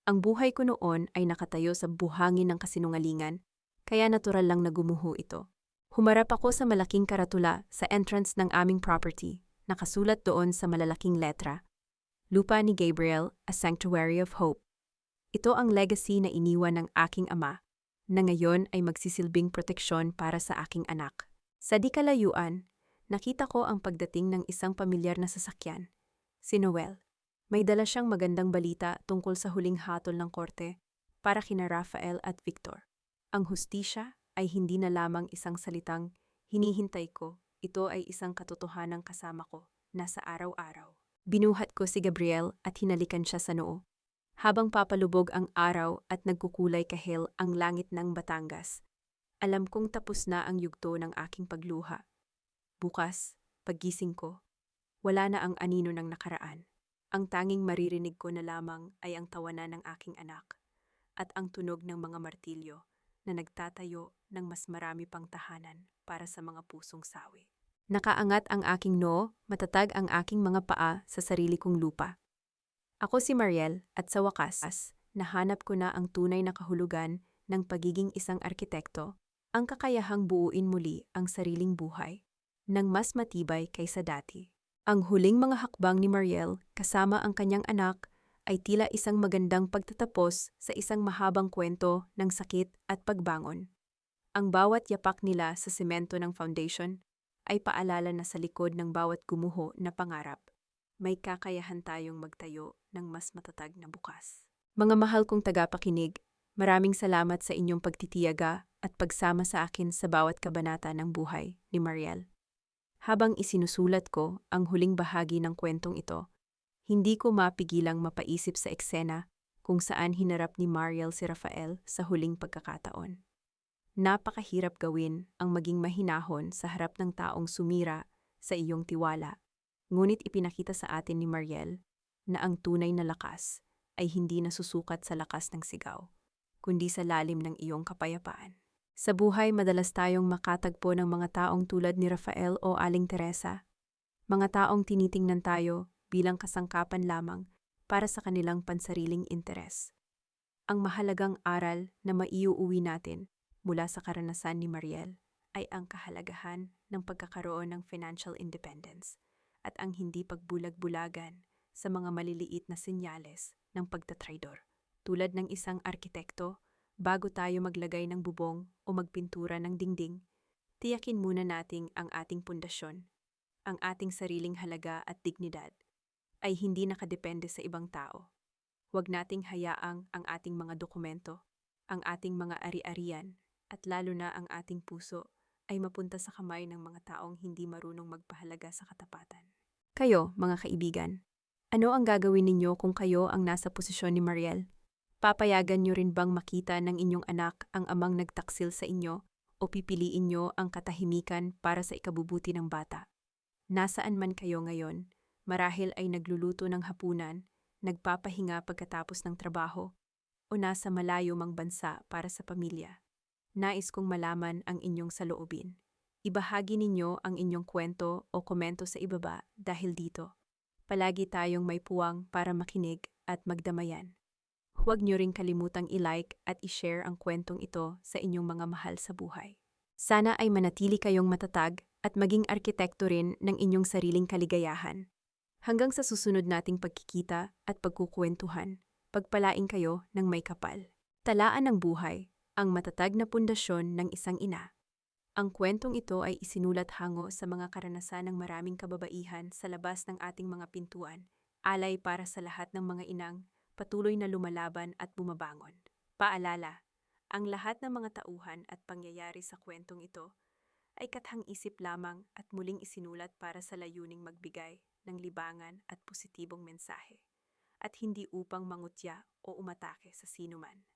Ang buhay ko noon ay nakatayo sa buhangin ng kasinungalingan, kaya natural lang na gumuho ito. Humarap ako sa malaking karatula sa entrance ng aming property, nakasulat doon sa malalaking letra, Lupa ni Gabriel, a Sanctuary of Hope. Ito ang legacy na iniwan ng aking ama, na ngayon ay magsisilbing proteksyon para sa aking anak. Sa di kalayuan, nakita ko ang pagdating ng isang pamilyar na sasakyan, si Noel. May dala siyang magandang balita tungkol sa huling hatol ng korte para kina Rafael at Victor. Ang hustisya ay hindi na lamang isang salitang hinihintay ko, ito ay isang katotohanang kasama ko na sa araw-araw. Binuhat ko si Gabriel at hinalikan siya sa noo. Habang papalubog ang araw at nagkukulay kahel ang langit ng Batangas, alam kong tapos na ang yugto ng aking pagluha. Bukas, paggising ko, wala na ang anino ng nakaraan. Ang tanging maririnig ko na lamang ay ang tawanan ng aking anak at ang tunog ng mga martilyo na nagtatayo ng mas marami pang tahanan para sa mga pusong sawi. Nakaangat ang aking noo, matatag ang aking mga paa sa sarili kong lupa. Ako si Mariel at sa wakas, nahanap ko na ang tunay na kahulugan ng pagiging isang arkitekto, ang kakayahang buuin muli ang sariling buhay, nang mas matibay kaysa dati. Ang huling mga hakbang ni Mariel kasama ang kanyang anak ay tila isang magandang pagtatapos sa isang mahabang kwento ng sakit at pagbangon. Ang bawat yapak nila sa semento ng foundation ay paalala na sa likod ng bawat gumuho na pangarap, may kakayahan tayong magtayo ng mas matatag na bukas. Mga mahal kong tagapakinig, maraming salamat sa inyong pagtitiyaga at pagsama sa akin sa bawat kabanata ng buhay ni Mariel. Habang isinusulat ko ang huling bahagi ng kwentong ito, hindi ko mapigilang mapaisip sa eksena kung saan hinarap ni Mariel si Rafael sa huling pagkakataon. Napakahirap gawin ang maging mahinahon sa harap ng taong sumira sa iyong tiwala. Ngunit ipinakita sa atin ni Mariel na ang tunay na lakas ay hindi nasusukat sa lakas ng sigaw, kundi sa lalim ng iyong kapayapaan. Sa buhay, madalas tayong makatagpo ng mga taong tulad ni Rafael o Aling Teresa. Mga taong tinitingnan tayo bilang kasangkapan lamang para sa kanilang pansariling interes. Ang mahalagang aral na maiuuwi natin mula sa karanasan ni Mariel ay ang kahalagahan ng pagkakaroon ng financial independence at ang hindi pagbulag-bulagan sa mga maliliit na senyales ng pagtatraydor. Tulad ng isang arkitekto, bago tayo maglagay ng bubong o magpintura ng dingding, tiyakin muna nating ang ating pundasyon, ang ating sariling halaga at dignidad, ay hindi nakadepende sa ibang tao. Huwag nating hayaang ang ating mga dokumento, ang ating mga ari-arian, at lalo na ang ating puso ay mapunta sa kamay ng mga taong hindi marunong magpahalaga sa katapatan. Kayo, mga kaibigan, ano ang gagawin ninyo kung kayo ang nasa posisyon ni Mariel? Papayagan nyo rin bang makita ng inyong anak ang amang nagtaksil sa inyo o pipiliin nyo ang katahimikan para sa ikabubuti ng bata? Nasaan man kayo ngayon, marahil ay nagluluto ng hapunan, nagpapahinga pagkatapos ng trabaho, o nasa malayo mang bansa para sa pamilya. Nais kong malaman ang inyong saloobin. Ibahagi ninyo ang inyong kwento o komento sa ibaba dahil dito. Palagi tayong may puwang para makinig at magdamayan. Huwag niyo ring kalimutang i-like at i-share ang kwentong ito sa inyong mga mahal sa buhay. Sana ay manatili kayong matatag at maging arkitekto rin ng inyong sariling kaligayahan. Hanggang sa susunod nating pagkikita at pagkukwentuhan, pagpalain kayo ng may kapal. Talaan ng buhay, ang matatag na pundasyon ng isang ina. Ang kwentong ito ay isinulat hango sa mga karanasan ng maraming kababaihan sa labas ng ating mga pintuan, alay para sa lahat ng mga inang patuloy na lumalaban at bumabangon. Paalala, ang lahat ng mga tauhan at pangyayari sa kwentong ito ay kathang-isip lamang at muling isinulat para sa layuning magbigay ng libangan at positibong mensahe, at hindi upang mangutya o umatake sa sinuman.